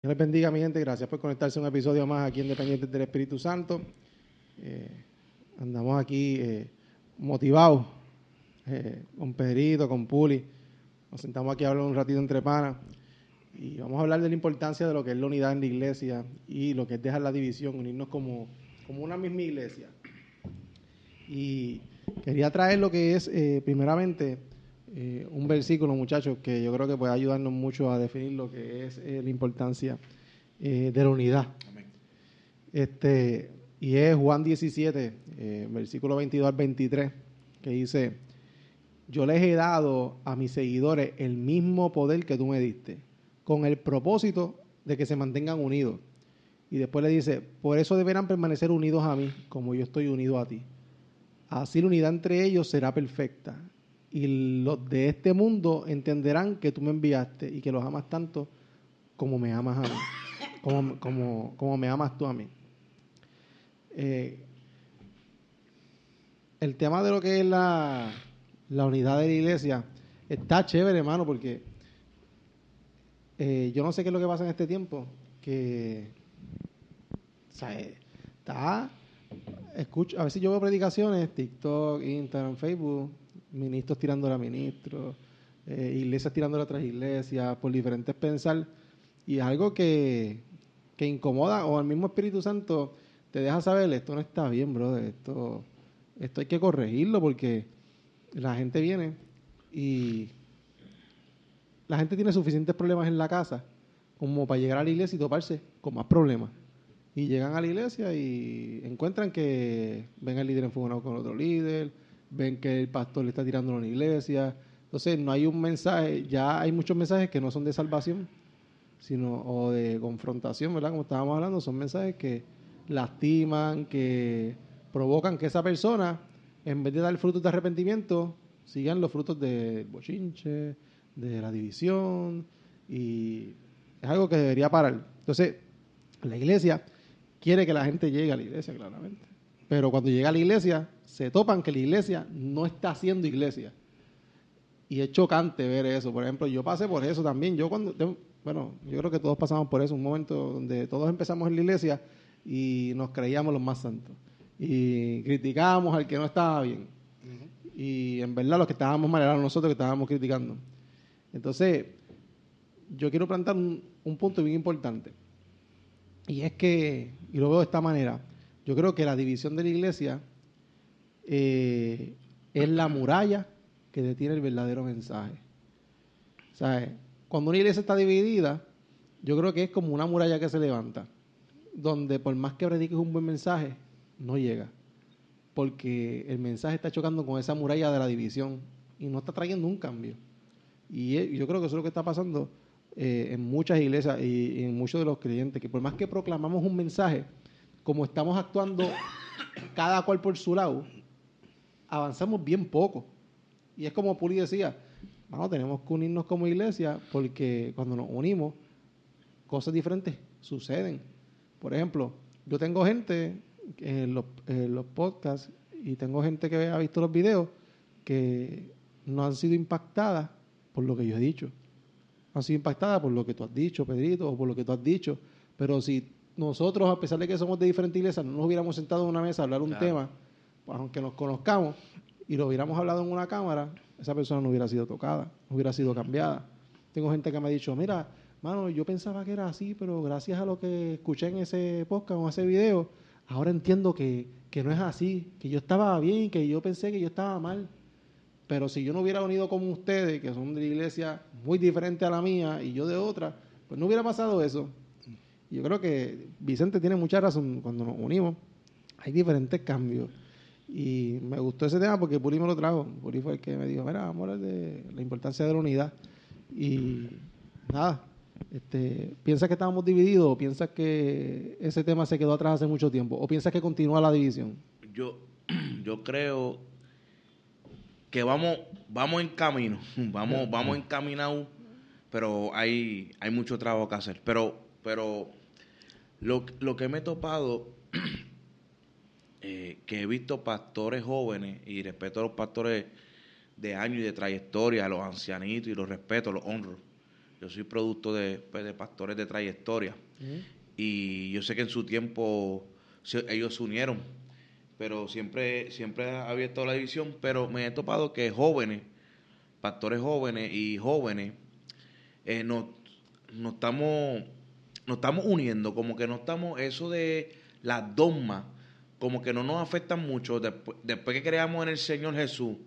Dios les bendiga, mi gente. Gracias por conectarse a un episodio más aquí en Dependientes del Espíritu Santo. Eh, Andamos aquí motivados con Pedrito, con Puli. Nos sentamos aquí a hablar un ratito entre panas y vamos a hablar de la importancia de lo que es la unidad en la iglesia y lo que es dejar la división, unirnos como una misma iglesia. Y quería traer lo que es, primeramente, un versículo, muchachos, que yo creo que puede ayudarnos mucho a definir lo que es la importancia de la unidad. Amén. Y es Juan 17, versículo 22 al 23, que dice: yo les he dado a mis seguidores el mismo poder que tú me diste, con el propósito de que se mantengan unidos. Y después le dice: por eso deberán permanecer unidos a mí, como yo estoy unido a ti. Así la unidad entre ellos será perfecta. Y los de este mundo entenderán que tú me enviaste y que los amas tanto como me amas a mí, como me amas tú a mí. El tema de lo que es la unidad de la iglesia está chévere, hermano, porque yo no sé qué es lo que pasa en este tiempo, que o sea, escucho, a veces yo veo predicaciones, TikTok, Instagram, Facebook, ministros tirándole a ministros, iglesias tirándole a otras iglesias, por diferentes pensar, y es algo que incomoda, o al mismo Espíritu Santo te deja saber: esto no está bien, brother, esto hay que corregirlo, porque la gente viene y la gente tiene suficientes problemas en la casa como para llegar a la iglesia y toparse con más problemas. Y llegan a la iglesia y encuentran que ven al líder enfocado con otro líder, ven que el pastor le está tirando a una iglesia. Entonces no hay un mensaje, ya hay muchos mensajes que no son de salvación, sino o de confrontación, ¿verdad? Como estábamos hablando, son mensajes que lastiman, que provocan que esa persona, en vez de dar frutos de arrepentimiento, sigan los frutos del bochinche, de la división, y es algo que debería parar. Entonces, la iglesia quiere que la gente llegue a la iglesia, claramente. Pero cuando llega a la iglesia, se topan que la iglesia no está haciendo iglesia. Y es chocante ver eso. Por ejemplo, yo pasé por eso también. Bueno, yo creo que todos pasamos por eso, un momento donde todos empezamos en la iglesia y nos creíamos los más santos. Y criticábamos al que no estaba bien. Y en verdad los que estábamos mal eran nosotros que estábamos criticando. Entonces, yo quiero plantar un punto bien importante. Y es que, y lo veo de esta manera, yo creo que la división de la iglesia es la muralla que detiene el verdadero mensaje. ¿Sabes? Cuando una iglesia está dividida, yo creo que es como una muralla que se levanta, donde por más que prediques un buen mensaje, no llega. Porque el mensaje está chocando con esa muralla de la división y no está trayendo un cambio. Y yo creo que eso es lo que está pasando en muchas iglesias y en muchos de los creyentes, que por más que proclamamos un mensaje, como estamos actuando cada cual por su lado, avanzamos bien poco. Y es como Puli decía: bueno, tenemos que unirnos como iglesia, porque cuando nos unimos, cosas diferentes suceden. Por ejemplo, yo tengo gente en los podcasts y tengo gente que ha visto los videos que no han sido impactadas por lo que yo he dicho. Han sido impactadas por lo que tú has dicho, Pedrito, o por lo que tú has dicho. Pero si nosotros, a pesar de que somos de diferentes iglesias, no nos hubiéramos sentado en una mesa a hablar un tema, pues, aunque nos conozcamos y lo hubiéramos hablado en una cámara, esa persona no hubiera sido tocada, no hubiera sido cambiada. Tengo gente que me ha dicho: mira, mano, yo pensaba que era así, pero gracias a lo que escuché en ese podcast o en ese video, ahora entiendo que no es así, que yo estaba bien, que yo pensé que yo estaba mal. Pero si yo no hubiera unido con ustedes, que son de la iglesia muy diferente a la mía y yo de otra, pues no hubiera pasado eso. Y yo creo que Vicente tiene mucha razón. Cuando nos unimos, hay diferentes cambios. Y me gustó ese tema porque Puri me lo trajo. Puri fue el que me dijo: mira, vamos a hablar de la importancia de la unidad. Y nada, ¿piensas que estábamos divididos o piensas que ese tema se quedó atrás hace mucho tiempo? ¿O piensas que continúa la división? Yo, yo creo que vamos en camino, vamos encaminados, pero hay mucho trabajo que hacer. Pero lo que me he topado, que he visto pastores jóvenes, y respeto a los pastores de años y de trayectoria, a los ancianitos, y los respeto, los honro. yo soy producto de pastores de trayectoria. Y yo sé que en su tiempo ellos se unieron, pero siempre ha abierto la división, pero me he topado que jóvenes, pastores jóvenes y jóvenes, nos estamos uniendo, como que no estamos, eso de las dogmas, como que no nos afectan mucho. Después que creamos en el Señor Jesús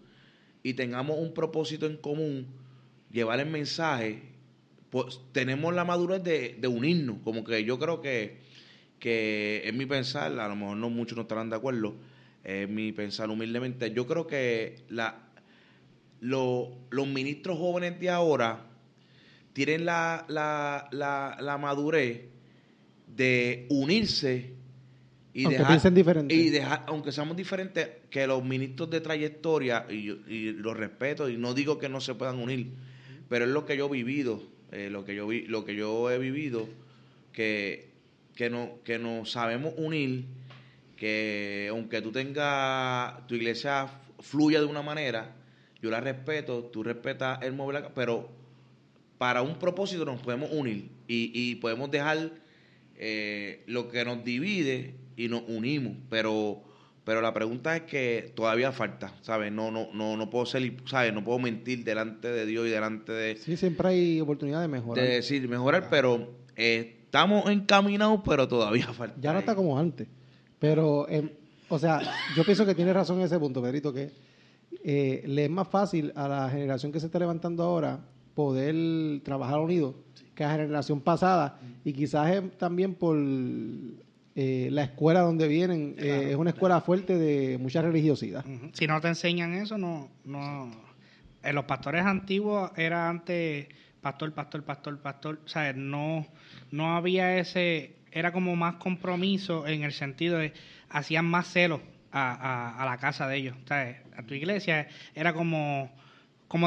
y tengamos un propósito en común, llevar el mensaje, pues tenemos la madurez de unirnos. Como que yo creo que es mi pensar, a lo mejor no muchos no estarán de acuerdo, es mi pensar humildemente, yo creo que los ministros jóvenes de ahora tienen la madurez de unirse y aunque piensen diferente. y dejar, aunque seamos diferentes, que los ministros de trayectoria, y los respeto, y no digo que no se puedan unir, pero es lo que yo he vivido, lo que yo he vivido, que nos sabemos unir, que aunque tú tengas, tu iglesia fluya de una manera, yo la respeto, tú respetas el móvil, pero para un propósito nos podemos unir y podemos dejar lo que nos divide y nos unimos, pero la pregunta es que todavía falta, ¿sabes? No puedo ser, ¿sabes? No puedo mentir delante de Dios y delante de... Sí, siempre hay oportunidad de mejorar. De decir, mejorar, pero estamos encaminados, pero todavía falta. Ya no está como antes. Pero, o sea, yo pienso que tienes razón en ese punto, Pedrito, que le es más fácil a la generación que se está levantando ahora poder trabajar unido que a la generación pasada. Y quizás es también por la escuela donde vienen. Claro, es una escuela fuerte de mucha religiosidad. Si no te enseñan eso, no. En los pastores antiguos era antes pastor. O sea, no había ese... Era como más compromiso en el sentido de... Hacían más celo a la casa de ellos. O sea, a tu iglesia era como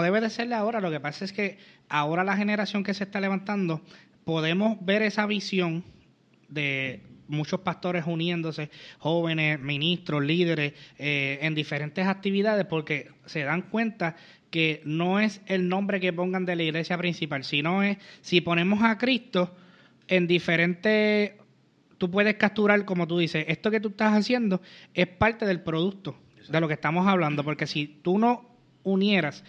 debe de serle ahora. Lo que pasa es que ahora la generación que se está levantando, podemos ver esa visión de muchos pastores uniéndose, jóvenes, ministros, líderes, en diferentes actividades, porque se dan cuenta que no es el nombre que pongan de la iglesia principal, sino es, si ponemos a Cristo en diferentes... Tú puedes capturar, como tú dices, esto que tú estás haciendo es parte del producto. Exacto. De lo que estamos hablando, porque si tú no unieras,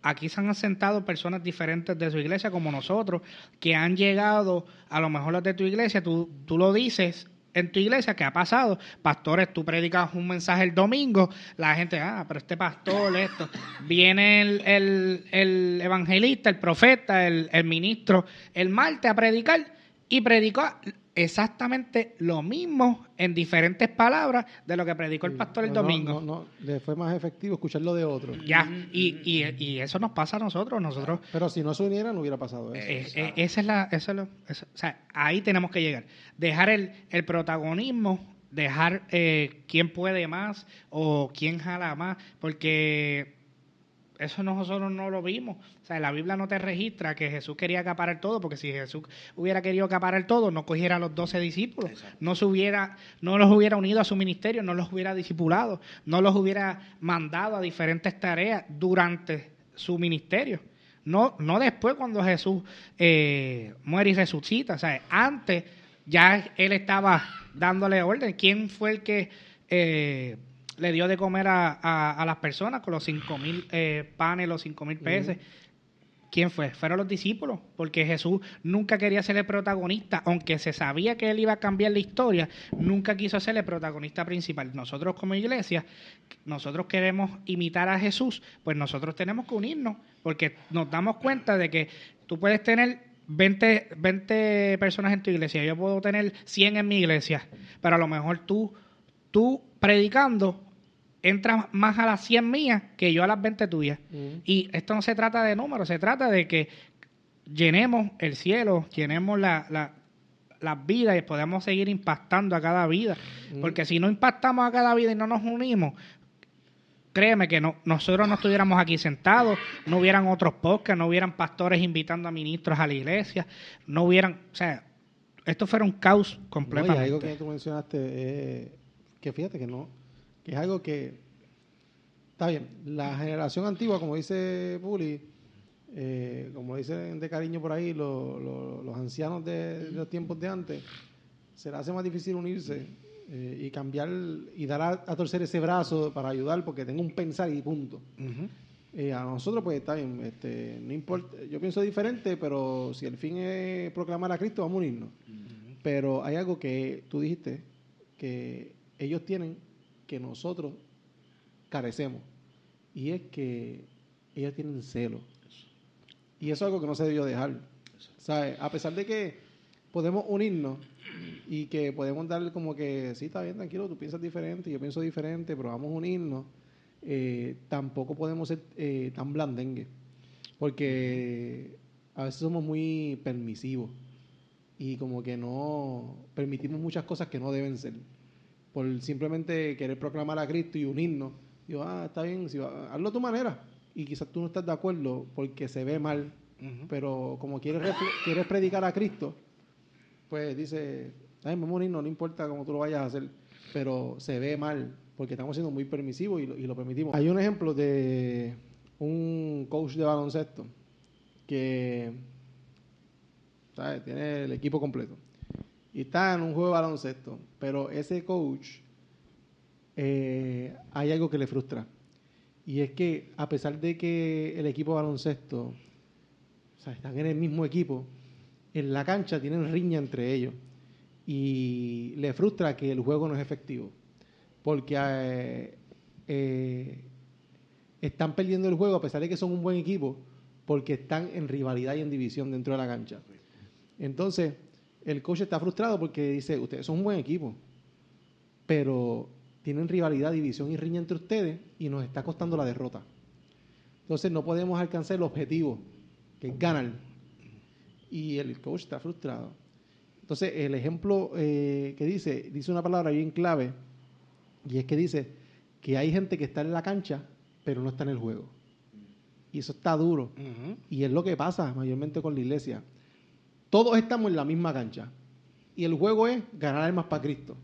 aquí se han sentado personas diferentes de su iglesia como nosotros, que han llegado, a lo mejor los de tu iglesia, tú lo dices en tu iglesia, ¿qué ha pasado? Pastores, tú predicas un mensaje el domingo, la gente, pero este pastor, esto. Viene el evangelista, el profeta, el ministro, el martes a predicar, y predicó exactamente lo mismo en diferentes palabras de lo que predicó el pastor el domingo. No, le fue más efectivo escucharlo de otro. Ya, y eso nos pasa a nosotros. Pero si no se uniera, no hubiera pasado eso. O sea, ahí tenemos que llegar. Dejar el protagonismo, dejar quién puede más o quién jala más, porque eso nosotros no lo vimos. O sea, la Biblia no te registra que Jesús quería acaparar todo, porque si Jesús hubiera querido acaparar todo, no cogiera a los 12 discípulos. Exacto. No los hubiera unido a su ministerio, no los hubiera discipulado, no los hubiera mandado a diferentes tareas durante su ministerio. No después cuando Jesús muere y resucita. O sea, antes ya él estaba dándole orden. ¿Quién fue el que le dio de comer a las personas con los 5,000 panes, los 5,000 peces? ¿Quién fue? Fueron los discípulos, porque Jesús nunca quería ser el protagonista, aunque se sabía que él iba a cambiar la historia, nunca quiso ser el protagonista principal. Nosotros como iglesia, nosotros queremos imitar a Jesús, pues nosotros tenemos que unirnos, porque nos damos cuenta de que tú puedes tener 20 personas en tu iglesia, yo puedo tener 100 en mi iglesia, pero a lo mejor tú predicando entras más a las 100 mías que yo a las 20 tuyas. Y esto no se trata de números, se trata de que llenemos el cielo, llenemos las vidas y podamos seguir impactando a cada vida. Porque si no impactamos a cada vida y no nos unimos, créeme que nosotros no estuviéramos aquí sentados, no hubieran otros podcasts, no hubieran pastores invitando a ministros a la iglesia, no hubieran... O sea, esto fuera un caos completamente. No, y algo que tú mencionaste, que fíjate que es algo que está bien. La generación antigua, como dice Puli, como dicen de cariño por ahí, los ancianos de los tiempos de antes, se les hace más difícil unirse y cambiar y dar a torcer ese brazo para ayudar porque tengo un pensar y punto. A nosotros pues está bien, no importa, yo pienso diferente, pero si el fin es proclamar a Cristo, vamos a unirnos. Pero hay algo que tú dijiste que ellos tienen que nosotros carecemos, y es que ellos tienen celo, y eso es algo que no se debió dejar, ¿sabes? A pesar de que podemos unirnos y que podemos darle como que sí, está bien, tranquilo, tú piensas diferente, yo pienso diferente, pero vamos a unirnos, tampoco podemos ser tan blandengues, porque a veces somos muy permisivos y como que no permitimos muchas cosas que no deben ser por simplemente querer proclamar a Cristo y unirnos. Digo, está bien, hazlo a tu manera. Y quizás tú no estás de acuerdo porque se ve mal, pero como quieres predicar a Cristo, pues dice, vamos a unirnos, no importa cómo tú lo vayas a hacer, pero se ve mal porque estamos siendo muy permisivos y lo permitimos. Hay un ejemplo de un coach de baloncesto que, ¿sabes?, tiene el equipo completo y está en un juego de baloncesto, pero ese coach hay algo que le frustra, y es que a pesar de que el equipo de baloncesto, o sea, están en el mismo equipo, en la cancha tienen riña entre ellos y le frustra que el juego no es efectivo porque están perdiendo el juego a pesar de que son un buen equipo porque están en rivalidad y en división dentro de la cancha. Entonces el coach está frustrado porque dice, ustedes son un buen equipo, pero tienen rivalidad, división y riña entre ustedes y nos está costando la derrota. Entonces no podemos alcanzar el objetivo, que es ganar. Y el coach está frustrado. Entonces el ejemplo que dice una palabra bien clave, y es que dice que hay gente que está en la cancha, pero no está en el juego. Y eso está duro. Y es lo que pasa mayormente con la iglesia. Todos estamos en la misma cancha. Y el juego es ganar almas para Cristo.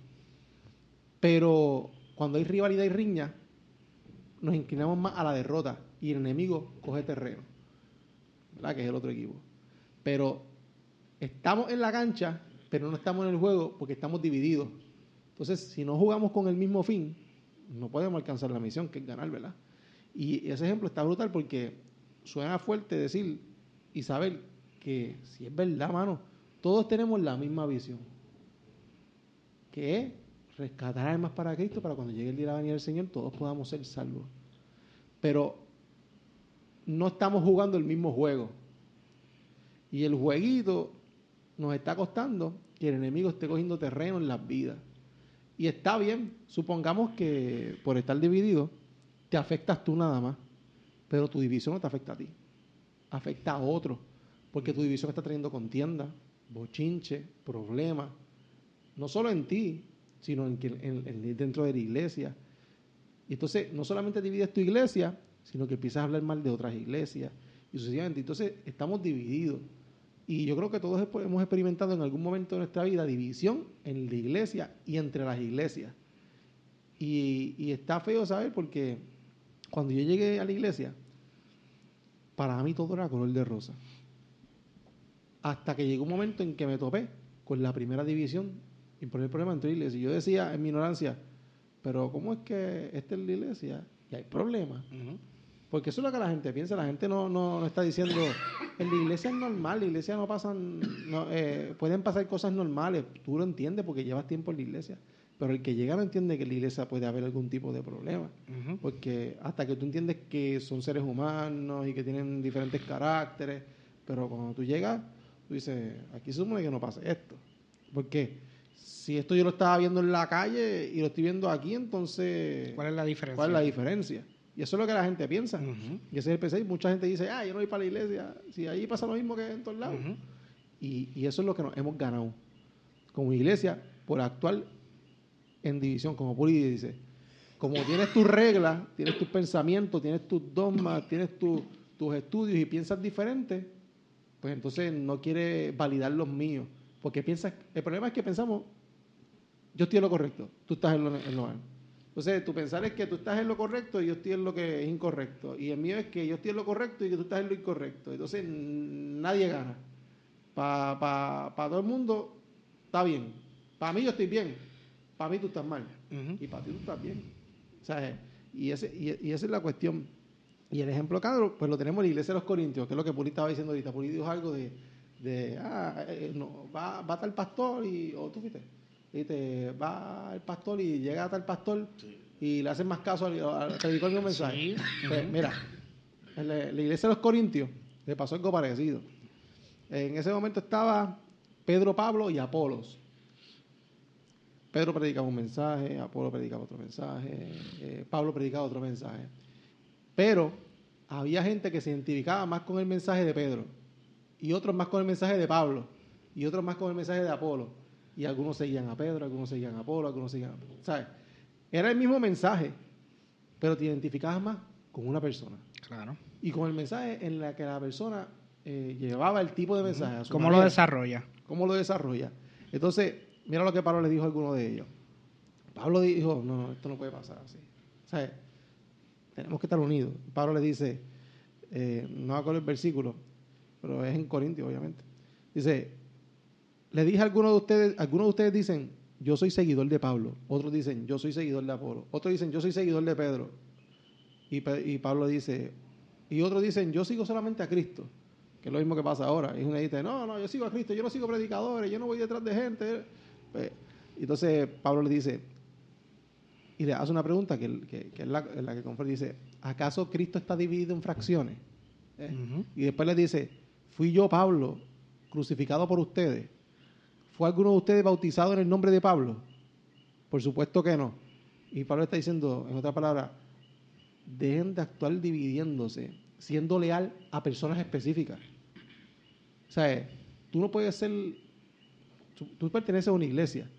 Pero cuando hay rivalidad y riña, nos inclinamos más a la derrota. Y el enemigo coge terreno, ¿verdad?, que es el otro equipo. Pero estamos en la cancha, pero no estamos en el juego porque estamos divididos. Entonces, si no jugamos con el mismo fin, no podemos alcanzar la misión, que es ganar, ¿verdad? Y ese ejemplo está brutal porque suena fuerte decir y saber que si es verdad, mano, todos tenemos la misma visión, que es rescatar almas para Cristo, para cuando llegue el día de la venida del Señor todos podamos ser salvos. Pero no estamos jugando el mismo juego. Y el jueguito nos está costando que el enemigo esté cogiendo terreno en las vidas. Y está bien, supongamos que por estar dividido te afectas tú nada más, pero tu división no te afecta a ti, afecta a otro, porque tu división está trayendo contienda, bochinche, problemas, no solo en ti, sino dentro de la iglesia. Y entonces no solamente divides tu iglesia, sino que empiezas a hablar mal de otras iglesias y sucesivamente. Entonces estamos divididos. Y yo creo que todos hemos experimentado en algún momento de nuestra vida división en la iglesia y entre las iglesias. Y está feo, ¿sabes? Porque cuando yo llegué a la iglesia, para mí todo era color de rosa. Hasta que llegó un momento en que me topé con la primera división y por el problema entre iglesias. Y yo decía en mi ignorancia, pero ¿cómo es que esta es la iglesia y hay problemas? Porque eso es lo que la gente piensa. La gente no está diciendo, en la iglesia es normal, la iglesia no pasan, pueden pasar cosas normales. Tú lo entiendes porque llevas tiempo en la iglesia. Pero el que llega no entiende que en la iglesia puede haber algún tipo de problema. Porque hasta que tú entiendes que son seres humanos y que tienen diferentes caracteres, pero cuando tú llegas, tú dices, aquí se supone que no pase esto. Porque si esto yo lo estaba viendo en la calle y lo estoy viendo aquí, entonces ¿cuál es la diferencia? ¿Cuál es la diferencia? Y eso es lo que la gente piensa. Y ese es el PC. Mucha gente dice, yo no voy para la iglesia. Si ahí pasa lo mismo que en todos lados. Y eso es lo que nos hemos ganado como iglesia por actuar en división. Como Puri dice, como tienes tus reglas, tienes tus pensamientos, tienes tus dogmas, tienes tus estudios y piensas diferente, pues entonces no quieres validar los míos. Porque el problema es que pensamos, yo estoy en lo correcto, tú estás en lo mal. Entonces, tu pensar es que tú estás en lo correcto y yo estoy en lo que es incorrecto. Y el mío es que yo estoy en lo correcto y que tú estás en lo incorrecto. Entonces, nadie gana. Para todo el mundo está bien. Para mí yo estoy bien. Para mí tú estás mal. Y para ti tú estás bien. O sea, y esa es la cuestión. Y el ejemplo acá, pues lo tenemos en la iglesia de los Corintios, que es lo que Puri estaba diciendo ahorita. Puri dijo algo va tal pastor o tú fuiste. Va el pastor y llega tal pastor y le hacen más caso al predicador de un mensaje. Sí. Pues, mira, en la iglesia de los Corintios le pasó algo parecido. En ese momento estaba Pedro, Pablo y Apolos. Pedro predicaba un mensaje, Apolo predicaba otro mensaje, Pablo predicaba otro mensaje. Pero había gente que se identificaba más con el mensaje de Pedro, y otros más con el mensaje de Pablo, y otros más con el mensaje de Apolo. Y algunos seguían a Pedro, algunos seguían a Apolo, algunos seguían a... ¿Sabes? Era el mismo mensaje, pero te identificabas más con una persona. Claro. Y con el mensaje en la que la persona llevaba el tipo de mensaje. A su ¿Cómo manera. lo desarrolla? ¿Cómo lo desarrolla? Entonces, mira lo que Pablo le dijo a alguno de ellos. Pablo dijo, no, esto no puede pasar así. ¿Sabes? Tenemos que estar unidos. Pablo le dice, no me acuerdo el versículo, pero es en Corintios, obviamente. Dice, le dije a algunos de ustedes dicen, yo soy seguidor de Pablo. Otros dicen, yo soy seguidor de Apolo. Otros dicen, yo soy seguidor de Pedro. Y Pablo dice, y otros dicen, yo sigo solamente a Cristo. Que es lo mismo que pasa ahora. Y uno dice, no, yo sigo a Cristo, yo no sigo predicadores, yo no voy detrás de gente. Pues, entonces Pablo le dice, y le hace una pregunta que es la que Confer dice, ¿acaso Cristo está dividido en fracciones? Y después le dice, ¿fui yo, Pablo, crucificado por ustedes? ¿Fue alguno de ustedes bautizado en el nombre de Pablo? Por supuesto que no. Y Pablo está diciendo, en otras palabras, dejen de actuar dividiéndose, siendo leal a personas específicas. O sea, tú no puedes ser, tú perteneces a una iglesia,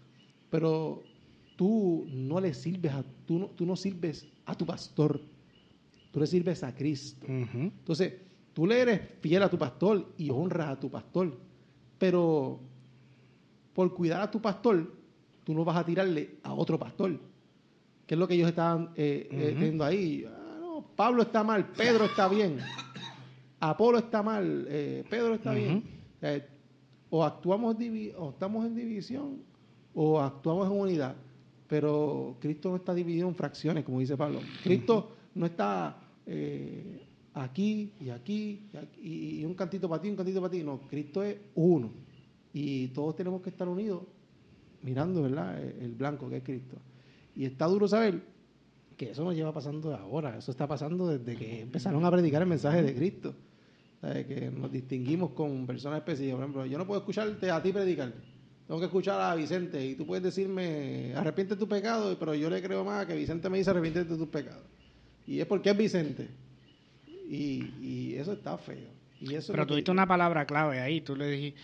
pero tú no le sirves tú no sirves a tu pastor, tú le sirves a Cristo. Entonces, tú le eres fiel a tu pastor y honras a tu pastor, pero por cuidar a tu pastor, tú no vas a tirarle a otro pastor, que es lo que ellos estaban viendo ahí. No, Pablo está mal, Pedro está bien, Apolo está mal, Pedro está bien. O actuamos o estamos en división o actuamos en unidad, pero Cristo no está dividido en fracciones, como dice Pablo. Cristo no está aquí y aquí y un cantito para ti, un cantito para ti. No, Cristo es uno y todos tenemos que estar unidos mirando, ¿verdad?, el blanco que es Cristo. Y está duro saber que eso no lleva pasando ahora, eso está pasando desde que empezaron a predicar el mensaje de Cristo. ¿Sabes? Que nos distinguimos con personas específicas. Por ejemplo, yo no puedo escucharte a ti predicar, tengo que escuchar a Vicente, y tú puedes decirme, arrepiente de tu pecado, pero yo le creo más que Vicente me dice, arrepiente de tus pecados. Y es porque es Vicente. Y eso está feo. Y eso pero tuviste una palabra clave ahí, tú le dijiste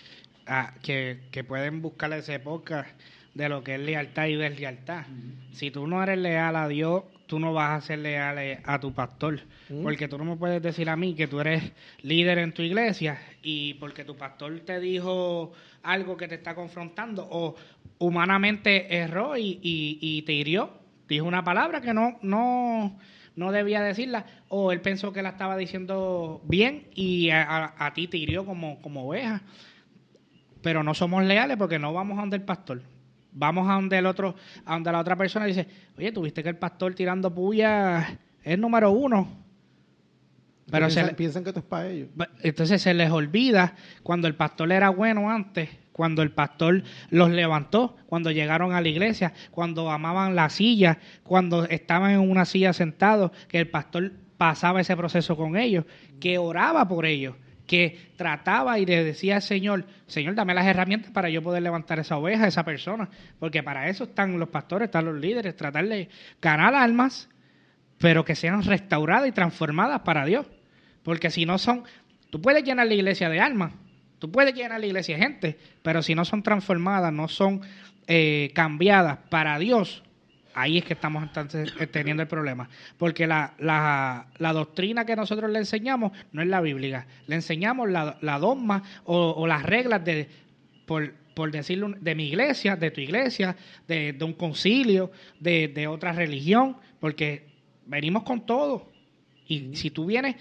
que pueden buscar ese podcast de lo que es lealtad y deslealtad. Si tú no eres leal a Dios, tú no vas a ser leal a tu pastor. Porque tú no me puedes decir a mí que tú eres líder en tu iglesia y porque tu pastor te dijo algo que te está confrontando o humanamente erró y te hirió, dijo una palabra que no debía decirla, o él pensó que la estaba diciendo bien y a ti te hirió como oveja. Pero no somos leales porque no vamos a donde el pastor. Vamos a donde el otro, a donde la otra persona dice, oye, tuviste que el pastor tirando puya es el número 1. Pero piensan que esto es para ellos. Entonces se les olvida cuando el pastor era bueno antes, cuando el pastor los levantó, cuando llegaron a la iglesia, cuando amaban la silla, cuando estaban en una silla sentados, que el pastor pasaba ese proceso con ellos, que oraba por ellos, que trataba y le decía al Señor, dame las herramientas para yo poder levantar esa oveja, esa persona, porque para eso están los pastores, están los líderes, tratar de ganar almas, pero que sean restauradas y transformadas para Dios, porque si no son, tú puedes llenar la iglesia de almas, tú puedes llenar la iglesia de gente, pero si no son transformadas, no son cambiadas para Dios, ahí es que estamos entonces teniendo el problema. Porque la doctrina que nosotros le enseñamos no es la bíblica. Le enseñamos la dogma o las reglas por decirlo, de mi iglesia, de tu iglesia, de un concilio, de otra religión, porque venimos con todo. Y si tú vienes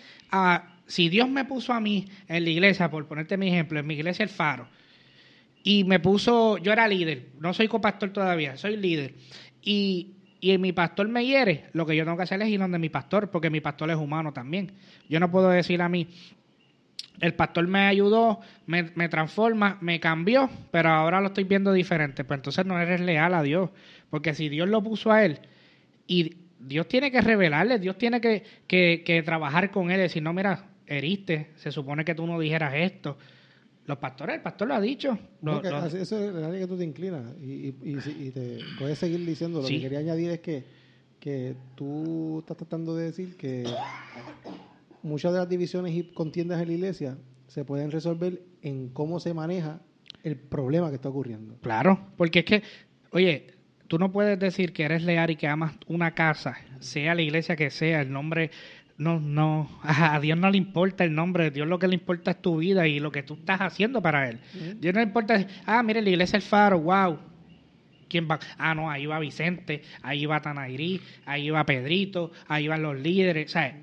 si Dios me puso a mí en la iglesia, por ponerte mi ejemplo, en mi iglesia El Faro, y me puso, yo era líder, no soy copastor todavía, soy líder, y mi pastor me hiere, lo que yo tengo que hacer es ir donde mi pastor, porque mi pastor es humano también. Yo no puedo decir a mí, el pastor me ayudó, me transforma, me cambió, pero ahora lo estoy viendo diferente. Pues entonces no eres leal a Dios, porque si Dios lo puso a él, y Dios tiene que revelarle, Dios tiene que trabajar con él, decir, no, mira, heriste, se supone que tú no dijeras esto. Los pastores, el pastor lo ha dicho. Eso es el área que tú te inclinas y te puedes seguir diciendo. Lo que quería añadir es que tú estás tratando de decir que muchas de las divisiones y contiendas en la iglesia se pueden resolver en cómo se maneja el problema que está ocurriendo. Claro, porque es que, oye, tú no puedes decir que eres leal y que amas una casa, sea la iglesia que sea, el nombre... No, a Dios no le importa el nombre, a Dios lo que le importa es tu vida y lo que tú estás haciendo para Él. Dios no le importa, mire, la iglesia El Faro, wow. ¿Quién va? No, ahí va Vicente, ahí va Tanairí, ahí va Pedrito, ahí van los líderes. O sea,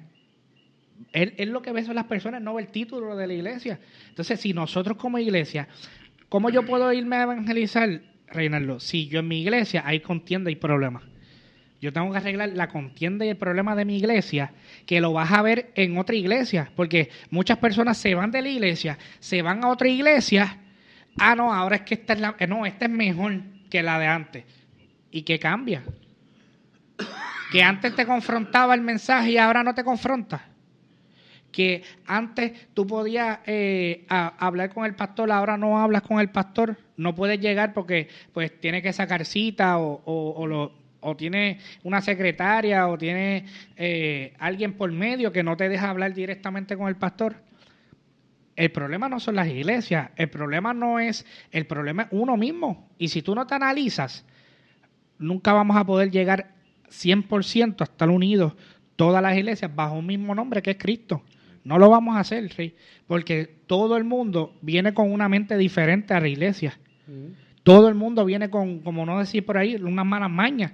él lo que ve son las personas, no ve el título de la iglesia. Entonces, si nosotros como iglesia, ¿cómo yo puedo irme a evangelizar, Reinaldo? Si yo en mi iglesia hay contienda y problemas. Yo tengo que arreglar la contienda y el problema de mi iglesia, que lo vas a ver en otra iglesia, porque muchas personas se van de la iglesia, se van a otra iglesia, no, ahora es que esta es mejor que la de antes. ¿Y qué cambia? Que antes te confrontaba el mensaje y ahora no te confronta. Que antes tú podías hablar con el pastor, ahora no hablas con el pastor, no puedes llegar porque pues tiene que sacar cita o tiene una secretaria o tiene alguien por medio que no te deja hablar directamente con el pastor. El problema no son las iglesias, el problema es uno mismo. Y si tú no te analizas, nunca vamos a poder llegar 100% a estar unidos todas las iglesias bajo un mismo nombre que es Cristo. No lo vamos a hacer, ¿sí? Porque todo el mundo viene con una mente diferente a la iglesia. Todo el mundo viene con, como no decir por ahí, unas malas mañas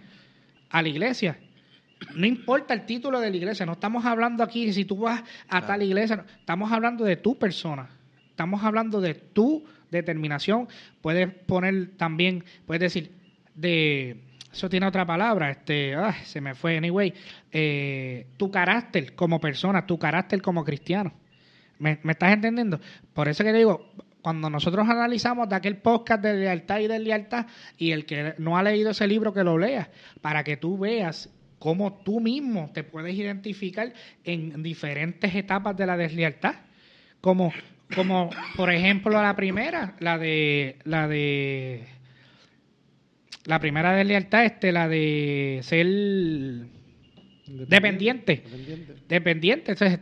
a la iglesia. No importa el título de la iglesia, no estamos hablando aquí si tú vas a tal iglesia, no, estamos hablando de tu persona, estamos hablando de tu determinación. Puedes poner también, puedes decir, eso tiene otra palabra, se me fue, anyway, tu carácter como persona, tu carácter como cristiano. ¿Me estás entendiendo? Por eso que te digo, cuando nosotros analizamos de aquel podcast de lealtad y deslealtad, y el que no ha leído ese libro que lo lea, para que tú veas cómo tú mismo te puedes identificar en diferentes etapas de la deslealtad. Como por ejemplo la primera, la primera deslealtad, la de ser dependiente. Entonces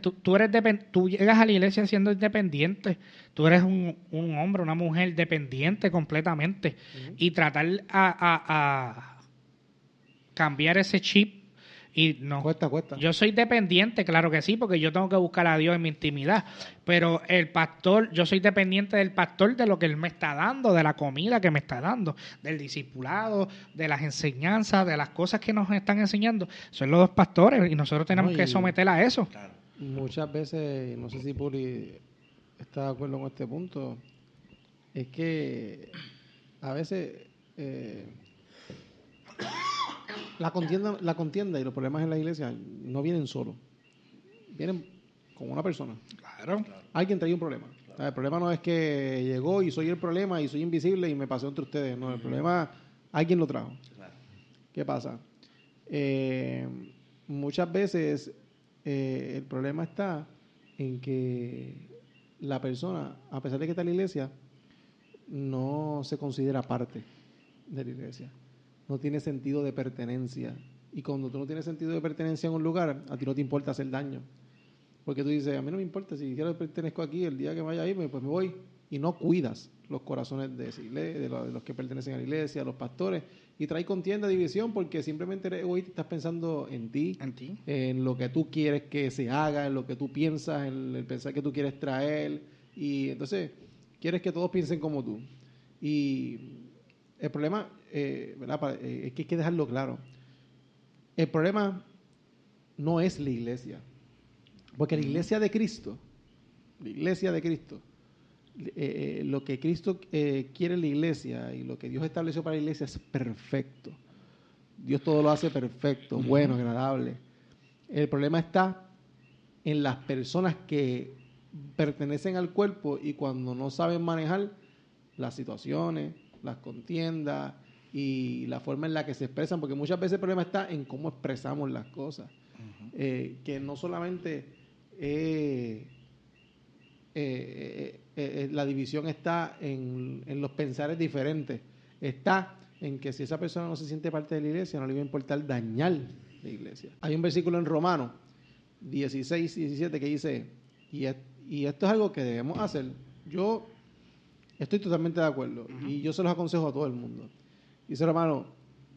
tú llegas a la iglesia siendo independiente. Tú eres un hombre, una mujer dependiente completamente. Y tratar a cambiar ese chip. Y no, cuesta. Yo soy dependiente, claro que sí, porque yo tengo que buscar a Dios en mi intimidad. Pero el pastor, yo soy dependiente del pastor, de lo que él me está dando, de la comida que me está dando, del discipulado, de las enseñanzas, de las cosas que nos están enseñando. Son los dos pastores y nosotros tenemos que someter a eso. Claro. Muchas veces, no sé si Puri está de acuerdo con este punto, es que a veces la contienda y los problemas en la iglesia no vienen solos, vienen con una persona. Claro. Alguien trae un problema. El problema no es que llegó y soy el problema y soy invisible y me pasó entre ustedes. No, el problema alguien lo trajo. Claro. ¿Qué pasa? Muchas veces el problema está en que la persona, a pesar de que está en la iglesia, no se considera parte de la iglesia. No tiene sentido de pertenencia. Y cuando tú no tienes sentido de pertenencia en un lugar, a ti no te importa hacer daño. Porque tú dices, a mí no me importa, si quiero pertenezco aquí, el día que vaya a irme, pues me voy. Y no cuidas los corazones de esa iglesia, de los que pertenecen a la iglesia, a los pastores, y trae contienda, división, porque simplemente eres egoísta y estás pensando en ti, en lo que tú quieres que se haga, en lo que tú piensas, en el pensar que tú quieres traer, y entonces quieres que todos piensen como tú. Y el problema, ¿verdad? Es que hay que dejarlo claro. El problema no es la iglesia. Porque la iglesia de Cristo, lo que Cristo quiere en la iglesia y lo que Dios estableció para la iglesia es perfecto. Dios todo lo hace perfecto, bueno, agradable. El problema está en las personas que pertenecen al cuerpo y cuando no saben manejar las situaciones, las contiendas y la forma en la que se expresan, porque muchas veces el problema está en cómo expresamos las cosas. Que no solamente la división está en los pensares diferentes, está en que si esa persona no se siente parte de la iglesia, no le va a importar dañar la iglesia. Hay un versículo en Romanos 16 y 17 que dice, y esto es algo que debemos hacer. Yo estoy totalmente de acuerdo y yo se los aconsejo a todo el mundo. Dice, hermano,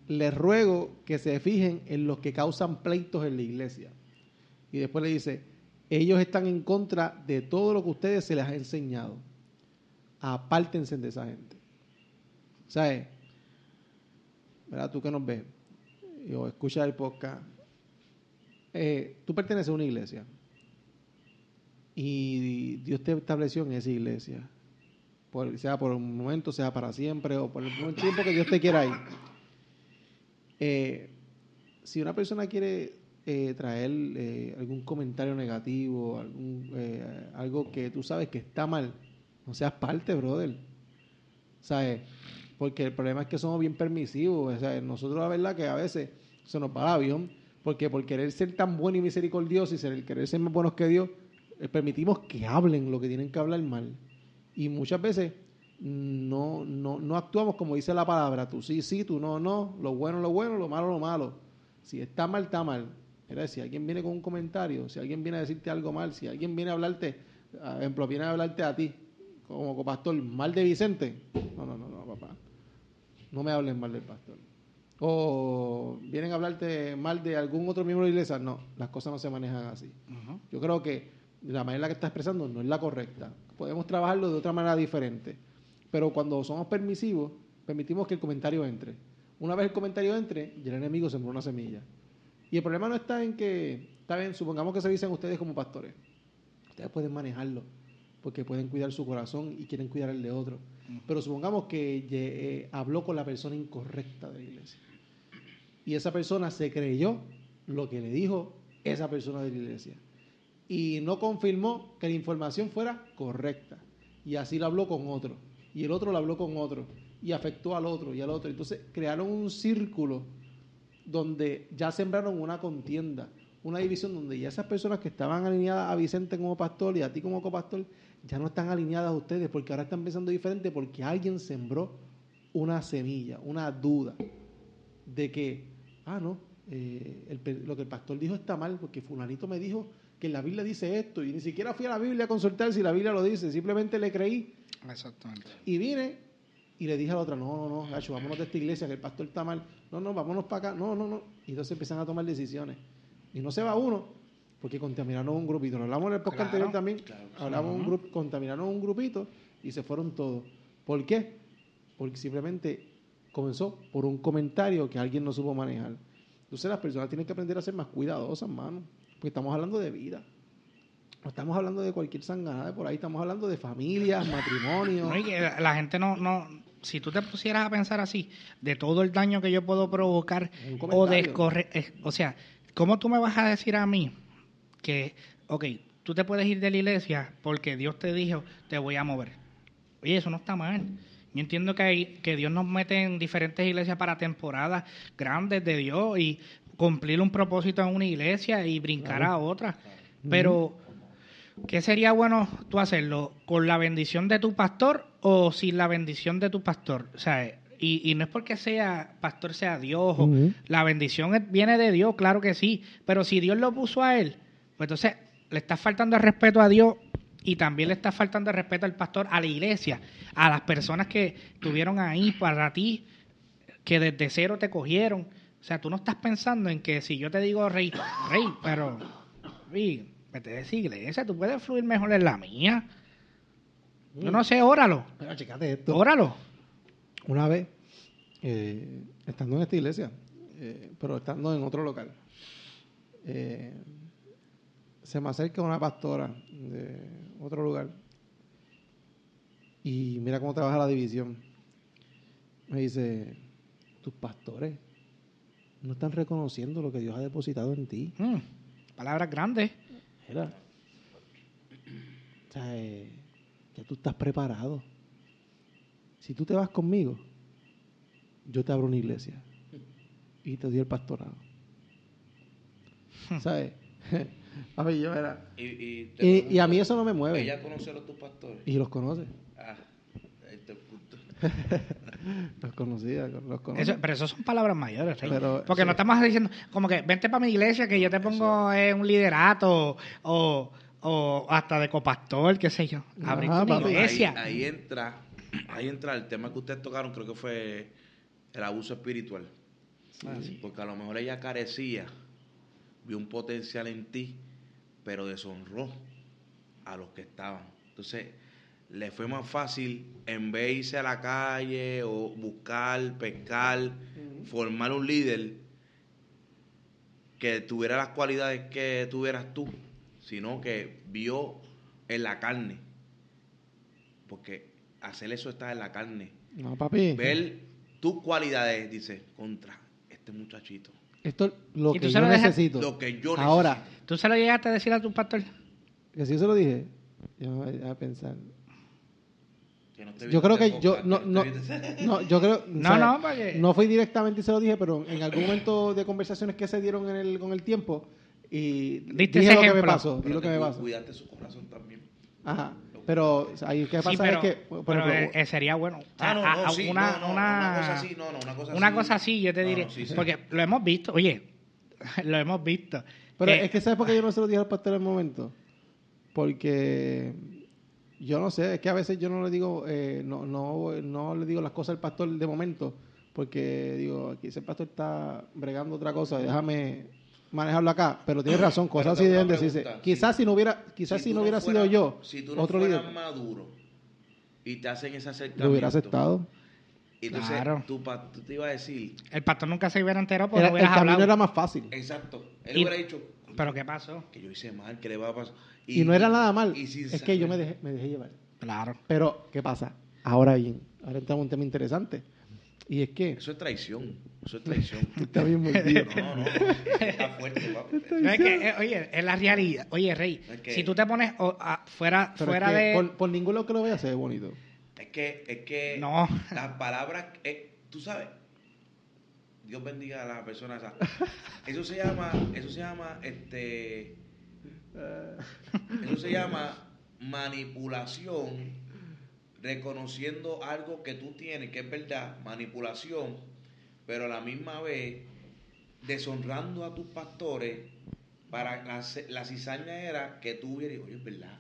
les ruego que se fijen en los que causan pleitos en la iglesia. Y después le dice, ellos están en contra de todo lo que ustedes se les ha enseñado. Apártense de esa gente. ¿Sabes? ¿Verdad? Tú que nos ves o escuchas el podcast, tú perteneces a una iglesia y Dios te estableció en esa iglesia, sea por un momento, sea para siempre o por el tiempo que Dios te quiera ahí. Si una persona quiere traer algún comentario negativo, algo que tú sabes que está mal, no seas parte, brother. ¿Sabes? Porque el problema es que somos bien permisivos. O sea, nosotros la verdad que a veces se nos va el avión, porque por querer ser tan buenos y misericordiosos y querer ser más buenos que Dios, permitimos que hablen lo que tienen que hablar mal. Y muchas veces no actuamos como dice la palabra. Tú sí, tú no, lo bueno, lo malo, lo malo. Si está mal, está mal. Mira, si alguien viene con un comentario, si alguien viene a decirte algo mal, si alguien viene a hablarte, por ejemplo, viene a hablarte a ti, como copastor, mal de Vicente, no, papá. No me hablen mal del pastor. O vienen a hablarte mal de algún otro miembro de la iglesia. No, las cosas no se manejan así. Uh-huh. Yo creo que la manera en la que está expresando no es la correcta. Podemos trabajarlo de otra manera diferente. Pero cuando somos permisivos, permitimos que el comentario entre. Una vez el comentario entre, ya el enemigo sembró una semilla. Y el problema no está en que, está bien, supongamos que se dicen ustedes como pastores. Ustedes pueden manejarlo, porque pueden cuidar su corazón y quieren cuidar el de otro. Pero supongamos que habló con la persona incorrecta de la iglesia. Y esa persona se creyó lo que le dijo esa persona de la iglesia. Y no confirmó que la información fuera correcta. Y así lo habló con otro. Y el otro lo habló con otro. Y afectó al otro y al otro. Entonces crearon un círculo donde ya sembraron una contienda, una división donde ya esas personas que estaban alineadas a Vicente como pastor y a ti como copastor, ya no están alineadas a ustedes porque ahora están pensando diferente porque alguien sembró una semilla, una duda de que, lo que el pastor dijo está mal porque fulanito me dijo que la Biblia dice esto y ni siquiera fui a la Biblia a consultar si la Biblia lo dice, simplemente le creí. Exactamente. Y vine y le dije a la otra, no, Gacho, vámonos de esta iglesia que el pastor está mal, no, vámonos para acá, no. Y entonces empiezan a tomar decisiones. Y no se va uno, porque contaminaron un grupito. Lo hablamos en el podcast anterior también. Claro, hablamos contaminaron un grupito y se fueron todos. ¿Por qué? Porque simplemente comenzó por un comentario que alguien no supo manejar. Entonces las personas tienen que aprender a ser más cuidadosas, mano. Porque estamos hablando de vida. No estamos hablando de cualquier sanganada de por ahí. Estamos hablando de familias, matrimonios. No, y que la gente no... Si tú te pusieras a pensar así, de todo el daño que yo puedo provocar o descorrer... O sea, ¿cómo tú me vas a decir a mí que, tú te puedes ir de la iglesia porque Dios te dijo, te voy a mover? Oye, eso no está mal. Yo entiendo que Dios nos mete en diferentes iglesias para temporadas grandes de Dios y cumplir un propósito en una iglesia y brincar a otra. Pero, ¿qué sería bueno tú hacerlo? ¿Con la bendición de tu pastor o sin la bendición de tu pastor? O sea, y no es porque pastor sea Dios, o la bendición viene de Dios, claro que sí, pero si Dios lo puso a él, pues entonces le está faltando el respeto a Dios y también le está faltando el respeto al pastor, a la iglesia, a las personas que estuvieron ahí para ti, que desde cero te cogieron. O sea, tú no estás pensando en que si yo te digo rey, pero vete de esa iglesia, tú puedes fluir mejor en la mía. Yo no sé, óralo. Pero chécate esto. Óralo. una vez, estando en esta iglesia, pero estando en otro local, se me acerca una pastora de otro lugar y mira cómo trabaja la división. Me dice, tus pastores no están reconociendo lo que Dios ha depositado en ti. Palabras grandes. Mira, o sea, ya tú estás preparado. Si tú te vas conmigo, yo te abro una iglesia y te doy el pastorado. ¿Sabes? A ver, yo era. Y a mí eso no me mueve. ¿Ella conoce a tus pastores? Y los conoce. Ah, ahí está el punto. Los conocía, los conoce. Pero eso son palabras mayores, Rey. Pero, porque sí. no estamos diciendo, como que vente para mi iglesia que yo te pongo un liderato o hasta de copastor, qué sé yo. Abrir tu papi. iglesia. Ahí entra el tema que ustedes tocaron, creo que fue el abuso espiritual. Sí. Porque a lo mejor ella carecía, vio un potencial en ti, pero deshonró a los que estaban. Entonces, le fue más fácil, en vez de irse a la calle o buscar, pescar, formar un líder que tuviera las cualidades que tuvieras tú, sino que vio en la carne. Porque hacer eso está en la carne. No, papi. Ver tus cualidades, dice, contra este muchachito. Esto es lo ¿Y que tú yo se lo dejas? necesito. Lo que yo Ahora, necesito. ¿Tú se lo llegaste a decir a tu pastor? que si yo se lo dije, yo me voy a pensar. Que no te Yo creo viste que yo podcast, no, que no te viste- no, yo creo, No, porque- no fui directamente y se lo dije, pero en algún momento de conversaciones que se dieron con el tiempo y Diste dije ese lo que me ejemplo. pasó, di Pero lo que me tú pasó. Cuidaste su corazón también. Ajá. Pero ahí qué pasa Sí, pero, es que, por pero, ejemplo, sería bueno. O sea, Sí, una cosa así, una cosa así, yo te No, diré. no, sí, sí. Porque lo hemos visto, oye, lo hemos visto. pero es que ¿sabes por qué yo no se lo dije al pastor en el momento? Porque yo no sé, es que a veces yo no le digo, no le digo las cosas al pastor de momento, porque digo, aquí ese pastor está bregando otra cosa, déjame manejarlo acá, pero tienes razón, cosas así tengo deben una decirse. pregunta, Quizás si- si no hubiera tú sido yo, si tú no otro fueras líder, maduro y te hacen ese acercamiento, lo hubiera aceptado. y entonces Claro. tú te iba a decir, El pastor nunca se hubiera enterado porque El no hubieras camino hablado. era más fácil. exacto, él Y- hubiera dicho, ¿Pero qué pasó? que yo hice mal, que le va a pasar. Y no era nada mal, y sin es que yo saber. me dejé llevar. Claro. Pero, ¿qué pasa? Ahora bien, ahora entramos en un tema interesante. Y es que... Eso es traición, eso es traición. Está bien mordido. No, está fuerte, papi. No, es que, oye, es la realidad. Oye, Rey, Es que- si tú te pones fuera Pero es que por ningún lado que lo vea se ve bonito. Es que No. las palabras, tú sabes, Dios bendiga a las personas. Eso se llama, eso se llama manipulación, reconociendo algo que tú tienes, que es verdad, manipulación, pero a la misma vez deshonrando a tus pastores para la cizaña era que tú hubieras, oye, es verdad.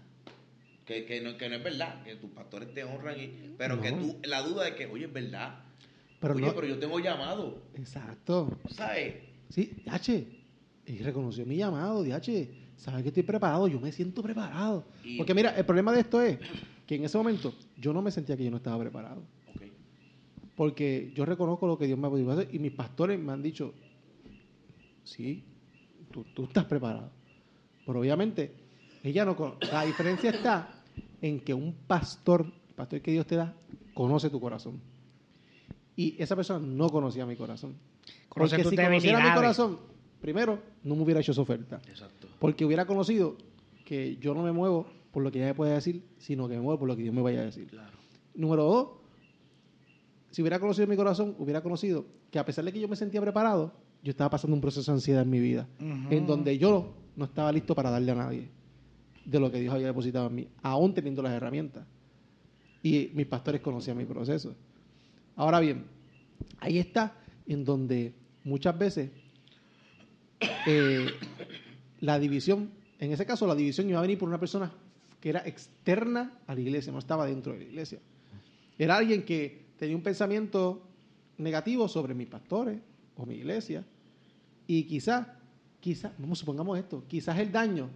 Que no es verdad, que tus pastores te honran, pero No. que tú, la duda de que, oye, es verdad. Pero Oye, no- pero yo tengo llamado, Exacto. ¿sabes? Sí, H. Y reconoció mi llamado, DH. Sabes que estoy preparado, yo me siento preparado. Y- Porque mira, el problema de esto es que en ese momento yo no me sentía que yo no estaba preparado. Ok. Porque yo reconozco lo que Dios me ha podido hacer y mis pastores me han dicho, sí, tú estás preparado. Pero obviamente, ella no la diferencia está en que un pastor, el pastor que Dios te da, conoce tu corazón. Y esa persona no conocía mi corazón. Conoce Porque tus si conociera mi debilidades. corazón, primero, no me hubiera hecho esa oferta. Exacto. Porque hubiera conocido que yo no me muevo por lo que ella me puede decir, sino que me muevo por lo que Dios me vaya a decir. Claro. Número 2, si hubiera conocido mi corazón, hubiera conocido que a pesar de que yo me sentía preparado, yo estaba pasando un proceso de ansiedad en mi vida, Ujú. en donde yo no estaba listo para darle a nadie de lo que Dios había depositado en mí, aún teniendo las herramientas. Y mis pastores conocían mi proceso. Ahora bien, ahí está en donde muchas veces la división, en ese caso la división iba a venir por una persona que era externa a la iglesia, no estaba dentro de la iglesia. Era alguien que tenía un pensamiento negativo sobre mis pastores o mi iglesia y quizás, vamos, supongamos esto, quizás el daño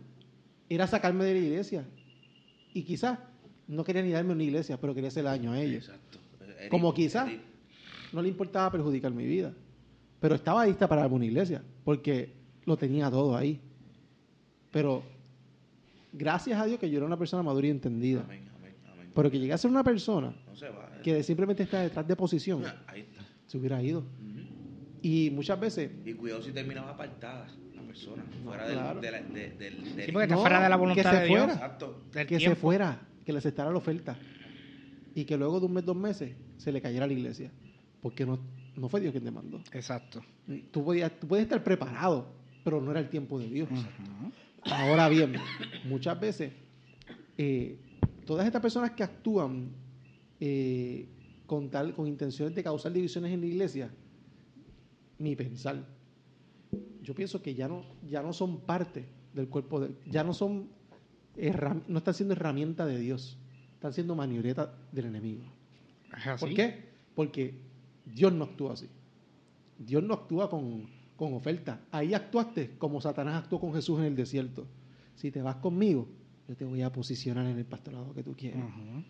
era sacarme de la iglesia y quizás no quería ni darme una iglesia, pero quería hacer daño a ellos. Exacto. no le importaba perjudicar mi vida. Pero estaba lista para una iglesia, porque lo tenía todo ahí. Pero gracias a Dios que yo era una persona madura y entendida. Amén, amén, amén. Pero que llegué a ser una persona No se va. que simplemente está detrás de posición, Ahí está. se hubiera ido. Ujú. Y muchas veces... Y cuidado si terminaba apartada la persona, No, fuera claro. Sí, porque está fuera de la voluntad que se de Dios. fuera. Exacto. Del Que tiempo. se fuera, que le aceptara la oferta. Y que luego de 1 mes, 2 meses, se le cayera a la iglesia. Porque no fue Dios quien te mandó. Exacto. Tú puedes estar preparado, pero no era el tiempo de Dios. Ujú. Ahora bien, muchas veces, todas estas personas que actúan con intenciones de causar divisiones en la iglesia, mi pensar, yo pienso que ya no son parte del cuerpo, ya no están siendo herramienta de Dios, están siendo maniobretas del enemigo. Es así. ¿Por qué? Porque Dios no actúa así. Dios no actúa con oferta. Ahí actuaste como Satanás actuó con Jesús en el desierto. Si te vas conmigo, yo te voy a posicionar en el pastorado que tú quieras. Ujú.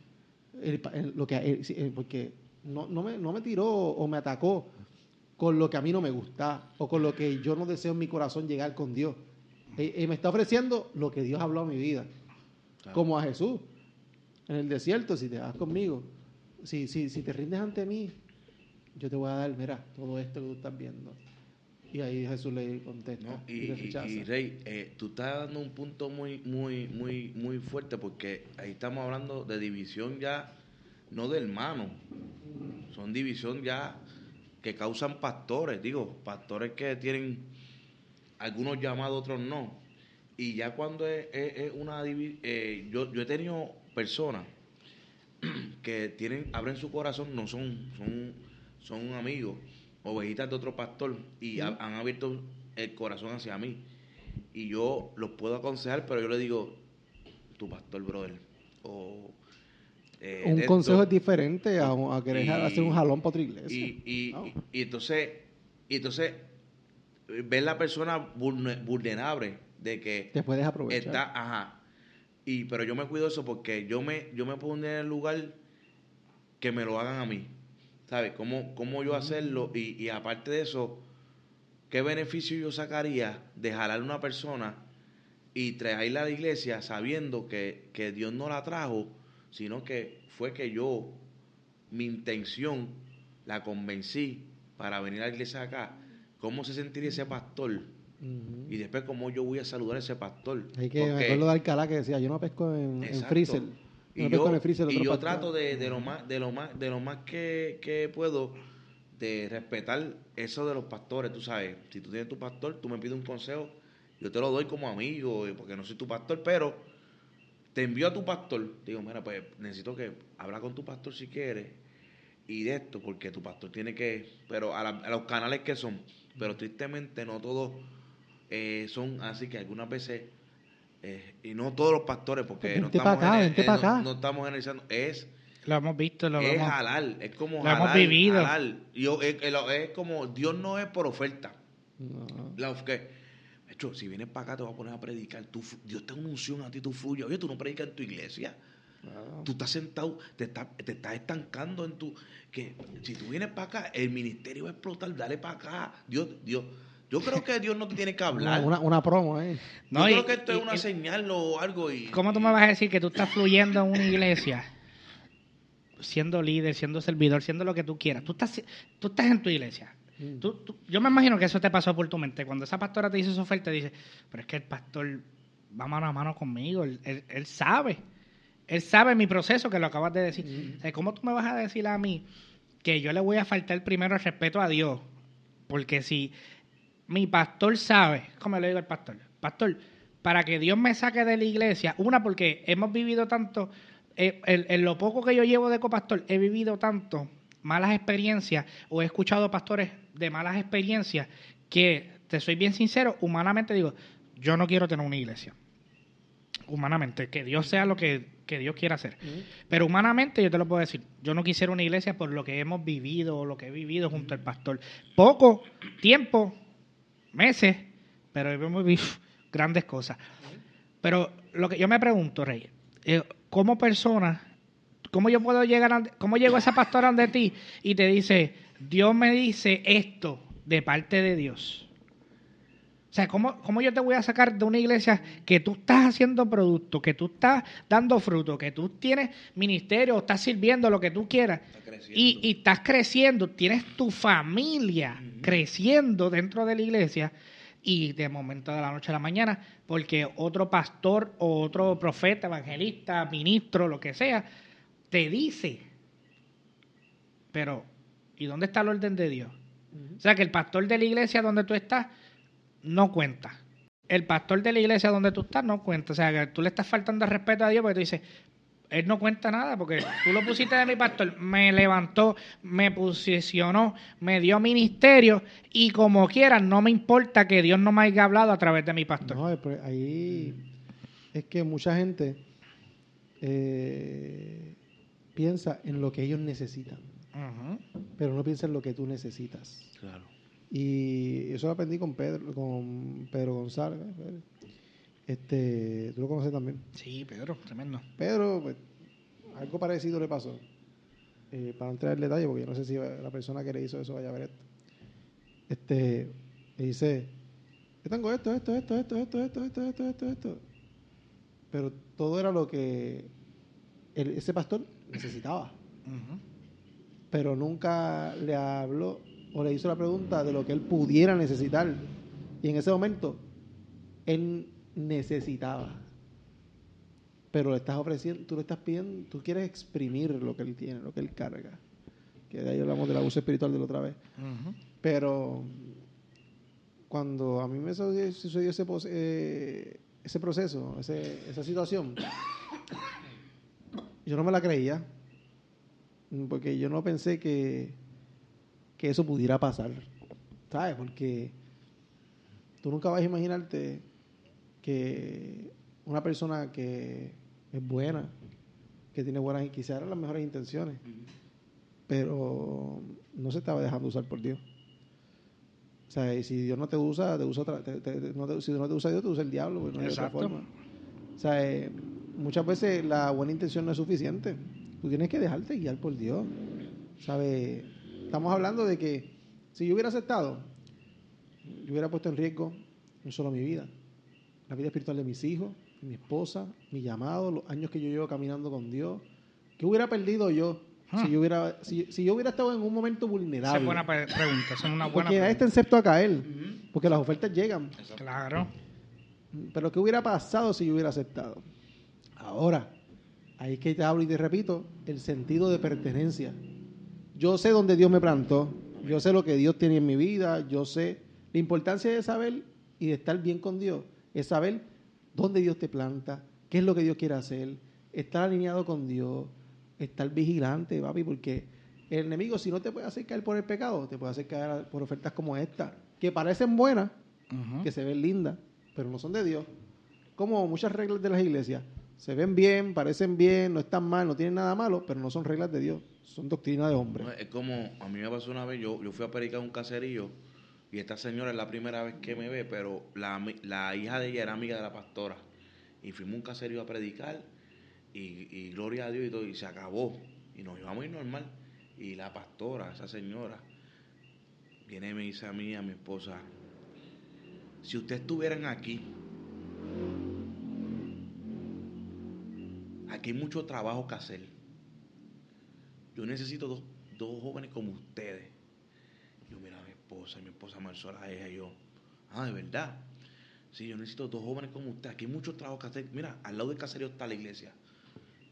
Porque no me tiró o me atacó con lo que a mí no me gusta o con lo que yo no deseo en mi corazón llegar con Dios. Me está ofreciendo lo que Dios habló a mi vida. Claro. Como a Jesús. En el desierto, si te vas conmigo, si te rindes ante mí, yo te voy a dar, mira, todo esto que tú estás viendo. Y ahí Jesús le contesta. No, y le rechaza. y Rey, tú estás dando un punto muy fuerte, porque ahí estamos hablando de división ya, no de hermanos, son división ya que causan pastores, pastores que tienen algunos llamados, otros no. Y ya cuando es una división, yo he tenido personas que abren su corazón, no son amigos, ovejitas de otro pastor, y han abierto el corazón hacia mí. Y yo los puedo aconsejar, pero yo le digo, tu pastor, brother, o un de consejo esto, es diferente a querer hacer un jalón para otra iglesia. y entonces ver la persona vulnerable de que Te puedes aprovechar. pero yo me cuido de eso, porque yo me pongo en el lugar que me lo hagan a mí, ¿sabes? ¿Cómo yo hacerlo? Y aparte de eso, ¿qué beneficio yo sacaría de jalar a una persona y traerla a la iglesia sabiendo que Dios no la trajo, sino que fue que mi intención, la convencí para venir a la iglesia acá? ¿Cómo se sentiría ese pastor? Y después, ¿cómo yo voy a saludar a ese pastor? Me acuerdo de Alcalá que decía, yo no pesco en Exacto. freezer. Y yo trato de lo más que puedo, de respetar eso de los pastores. Tú sabes, si tú tienes tu pastor, tú me pides un consejo, yo te lo doy como amigo, porque no soy tu pastor, pero te envío a tu pastor. Digo, mira, pues necesito que habla con tu pastor si quieres, y de esto, porque tu pastor tiene que, pero a los canales que son, pero tristemente no todos son así, que algunas veces, y no todos los pastores, porque no estamos generalizando, Lo hemos visto, es jalar, es como lo jalar, hemos vivido. jalar. Es como, Dios no es por oferta. De hecho, si vienes para acá te vas a poner a predicar, Dios te da una unción a ti, tú fluyes. Oye, tú no predicas en tu iglesia. Tú estás sentado, te estás estancando que si tú vienes para acá, el ministerio va a explotar, dale para acá. Dios, yo creo que Dios no te tiene que hablar. Una promo, No, yo creo que esto es una señal o algo. ¿Cómo tú me vas a decir que tú estás fluyendo en una iglesia, siendo líder, siendo servidor, siendo lo que tú quieras? Tú estás en tu iglesia. Yo me imagino que eso te pasó por tu mente. Cuando esa pastora te dice esa oferta, dice, pero es que el pastor va mano a mano conmigo, él sabe. Él sabe mi proceso, que lo acabas de decir. ¿Cómo tú me vas a decir a mí que yo le voy a faltar primero el respeto a Dios? Porque si mi pastor sabe, ¿cómo le digo al pastor? Pastor, para que Dios me saque de la iglesia, porque hemos vivido tanto, en lo poco que yo llevo de copastor, he vivido tanto malas experiencias, o he escuchado pastores de malas experiencias, que, te soy bien sincero, humanamente digo, yo no quiero tener una iglesia. Humanamente, que Dios sea lo que Dios quiera hacer. Pero humanamente yo te lo puedo decir, yo no quisiera una iglesia por lo que hemos vivido o lo que he vivido junto al pastor. Poco tiempo, meses, pero hemos vivido grandes cosas. Pero lo que yo me pregunto, Rey, como persona, ¿cómo yo puedo llegar cómo llegó esa pastora ante ti y te dice, Dios me dice esto de parte de Dios. O sea, ¿cómo yo te voy a sacar de una iglesia que tú estás haciendo producto, que tú estás dando fruto, que tú tienes ministerio, estás sirviendo, lo que tú quieras, y estás creciendo, tienes tu familia creciendo dentro de la iglesia, y de momento de la noche a la mañana, porque otro pastor o otro profeta, evangelista, ministro, lo que sea, te dice, pero ¿y dónde está el orden de Dios? O sea, que el pastor de la iglesia donde tú estás no cuenta. El pastor de la iglesia donde tú estás no cuenta. O sea, que tú le estás faltando el respeto a Dios porque tú dices, él no cuenta nada porque tú lo pusiste de mi pastor, me levantó, me posicionó, me dio ministerio y como quieras, no me importa que Dios no me haya hablado a través de mi pastor. No, ahí es que mucha gente piensa en lo que ellos necesitan, pero no piensa en lo que tú necesitas. Claro. Y eso lo aprendí con Pedro González. Tú lo conoces también. Sí, Pedro, tremendo. Pedro, pues, algo parecido le pasó. Para no entrar en detalle, porque yo no sé si la persona que le hizo eso vaya a ver esto. Le dice, yo tengo esto. Pero todo era lo que ese pastor necesitaba. Pero nunca le habló o le hizo la pregunta de lo que él pudiera necesitar. Y en ese momento, él necesitaba. Pero le estás ofreciendo, tú le estás pidiendo, tú quieres exprimir lo que él tiene, lo que él carga. Que de ahí hablamos del abuso espiritual de la otra vez. Pero cuando a mí me sucedió ese proceso, esa situación, yo no me la creía. Porque yo no pensé que eso pudiera pasar, ¿sabes? Porque tú nunca vas a imaginarte que una persona que es buena, que tiene buenas, quizás eran las mejores intenciones, pero no se estaba dejando usar por Dios. O sea, y si Dios no te usa, si no te usa Dios, te usa el diablo, pues no hay otra forma. O sea, muchas veces la buena intención no es suficiente. Tú tienes que dejarte guiar por Dios. ¿Sabes? Estamos hablando de que si yo hubiera aceptado, yo hubiera puesto en riesgo no solo mi vida, la vida espiritual de mis hijos, de mi esposa, mi llamado, los años que yo llevo caminando con Dios. ¿Qué hubiera perdido yo si yo hubiera estado en un momento vulnerable? Esa es buena pregunta, esa es una buena porque pregunta. está excepto a caer, porque las ofertas llegan. Claro. Pero ¿qué hubiera pasado si yo hubiera aceptado? Ahora, ahí es que te hablo y te repito, el sentido de pertenencia. Yo sé dónde Dios me plantó, yo sé lo que Dios tiene en mi vida, yo sé la importancia de saber y de estar bien con Dios, es saber dónde Dios te planta, qué es lo que Dios quiere hacer, estar alineado con Dios, estar vigilante, papi, porque el enemigo, si no te puede hacer caer por el pecado, te puede hacer caer por ofertas como esta, que parecen buenas, que se ven lindas, pero no son de Dios. Como muchas reglas de las iglesias, se ven bien, parecen bien, no están mal, no tienen nada malo, pero no son reglas de Dios, son doctrina de hombres. Es como, a mí me pasó una vez, yo fui a predicar un caserío y esta señora es la primera vez que me ve, pero la hija de ella era amiga de la pastora. Y fuimos a un caserío a predicar y gloria a Dios y todo, y se acabó. Y nos íbamos a ir normal. Y la pastora, esa señora, viene y me dice a mí, a mi esposa, si ustedes estuvieran aquí hay mucho trabajo que hacer. Yo necesito dos jóvenes como ustedes. Yo mira a mi esposa, y mi esposa me alzó la ceja y yo, de verdad. Sí, yo necesito dos jóvenes como ustedes. Aquí hay mucho trabajo que hacer. Mira, al lado del caserío está la iglesia.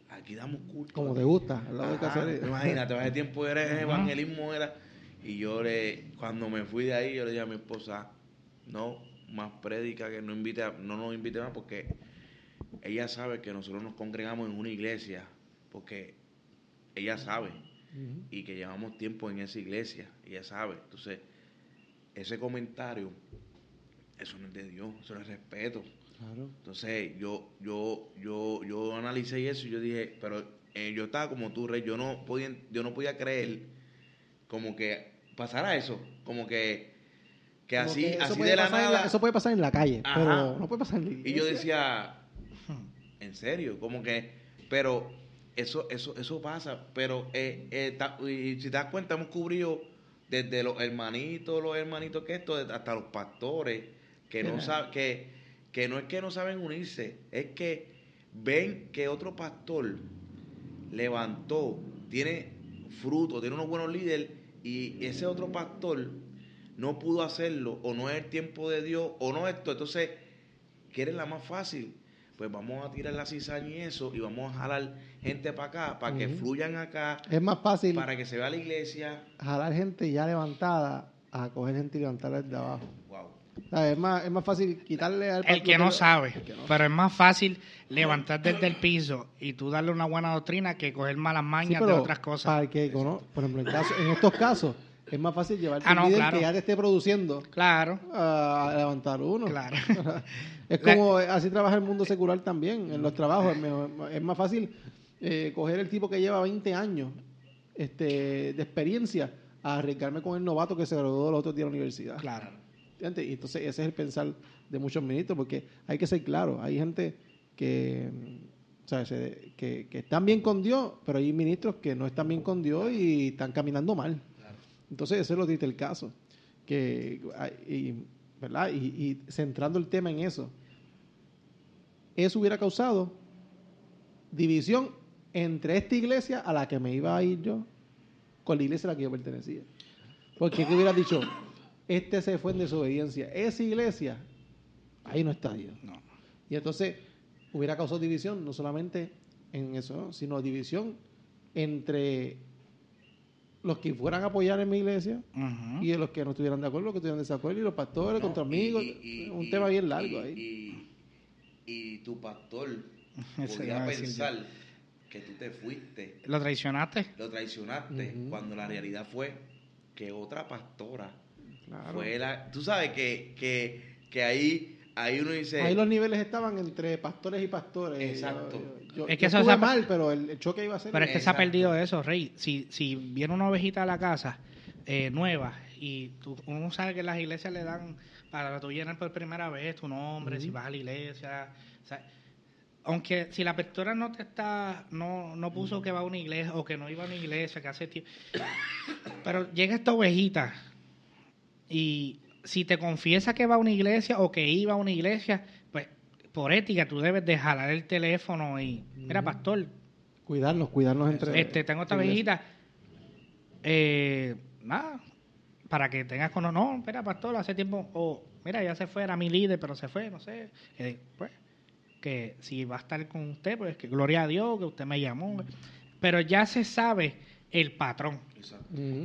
Aquí damos culto. Como te gusta, al lado del caserío. Imagínate, hace tiempo era evangelismo, era. Y cuando me fui de ahí, yo le dije a mi esposa, no, más prédica, que no nos invite más, porque ella sabe que nosotros nos congregamos en una iglesia, porque ella sabe, y que llevamos tiempo en esa iglesia, ella sabe. Entonces, ese comentario, eso no es de Dios, eso no es respeto. Claro. Entonces, yo analicé eso y yo dije, pero yo estaba como tú, Rey, yo no podía creer como que pasara eso, como que así de la nada. Eso puede pasar en la calle, pero no puede pasar en la iglesia. Y yo decía, en serio, como que, pero eso pasa, pero y si te das cuenta, hemos cubrido desde los hermanitos que esto, hasta los pastores, que no saben, que no es que no saben unirse, es que ven que otro pastor levantó, tiene fruto, tiene unos buenos líderes, y ese otro pastor no pudo hacerlo, o no es el tiempo de Dios, o no esto, entonces quieren la más fácil. Pues vamos a tirar la cizaña y eso, y vamos a jalar gente para acá, para que fluyan acá. Es más fácil para que se vea la iglesia. Jalar gente ya levantada a coger gente y levantarla desde abajo. Wow. O sea, es más fácil quitarle al El que no sabe, pero es más fácil levantar desde el piso y tú darle una buena doctrina que coger malas mañas de otras cosas. Para que, por ejemplo, en estos casos, es más fácil llevarte un líder que ya te esté produciendo a levantar uno. Claro. Es como así trabaja el mundo secular también, en los trabajos. Es más fácil coger el tipo que lleva 20 años de experiencia a arriesgarme con el novato que se graduó los otros días de la universidad. Claro. ¿Entiendes? Y entonces ese es el pensar de muchos ministros, porque hay que ser claro, hay gente que, que están bien con Dios, pero hay ministros que no están bien con Dios y están caminando mal. Claro. Entonces ese es lo triste el caso. ¿Verdad? Y centrando el tema en eso hubiera causado división entre esta iglesia a la que me iba a ir yo con la iglesia a la que yo pertenecía. Porque ¿qué hubiera dicho? Este se fue en desobediencia. Esa iglesia, ahí no está Dios. No. Y entonces hubiera causado división, no solamente en eso, ¿no? Sino división entre los que fueran a apoyar en mi iglesia y los que no estuvieran de acuerdo, los que estuvieran en desacuerdo, y los pastores contra amigos. Un tema bien largo ahí. Y tu pastor podía pensar que tú te fuiste. ¿Lo traicionaste? Cuando la realidad fue que otra pastora fue la... Tú sabes que ahí uno dice... Ahí los niveles estaban entre pastores y pastores. Exacto. Es que eso estuve mal, pero el choque iba a ser... Pero es que se ha perdido eso, Rey. Si viene una ovejita a la casa nueva y uno sabe que las iglesias le dan para tú llenar por primera vez tu nombre, si vas a la iglesia... O sea, aunque si la pastora no puso que va a una iglesia o que no iba a una iglesia, que hace tiempo... Pero llega esta ovejita y si te confiesa que va a una iglesia o que iba a una iglesia, pues por ética tú debes de jalar el teléfono y... Mira, pastor... Cuidarnos entre... tengo esta ovejita... nada, para que tengas con... No, espera, pastor, hace tiempo... O, mira, ya se fue, era mi líder, pero se fue, no sé. Pues, que si va a estar con usted, pues que gloria a Dios, que usted me llamó. Pero ya se sabe el patrón.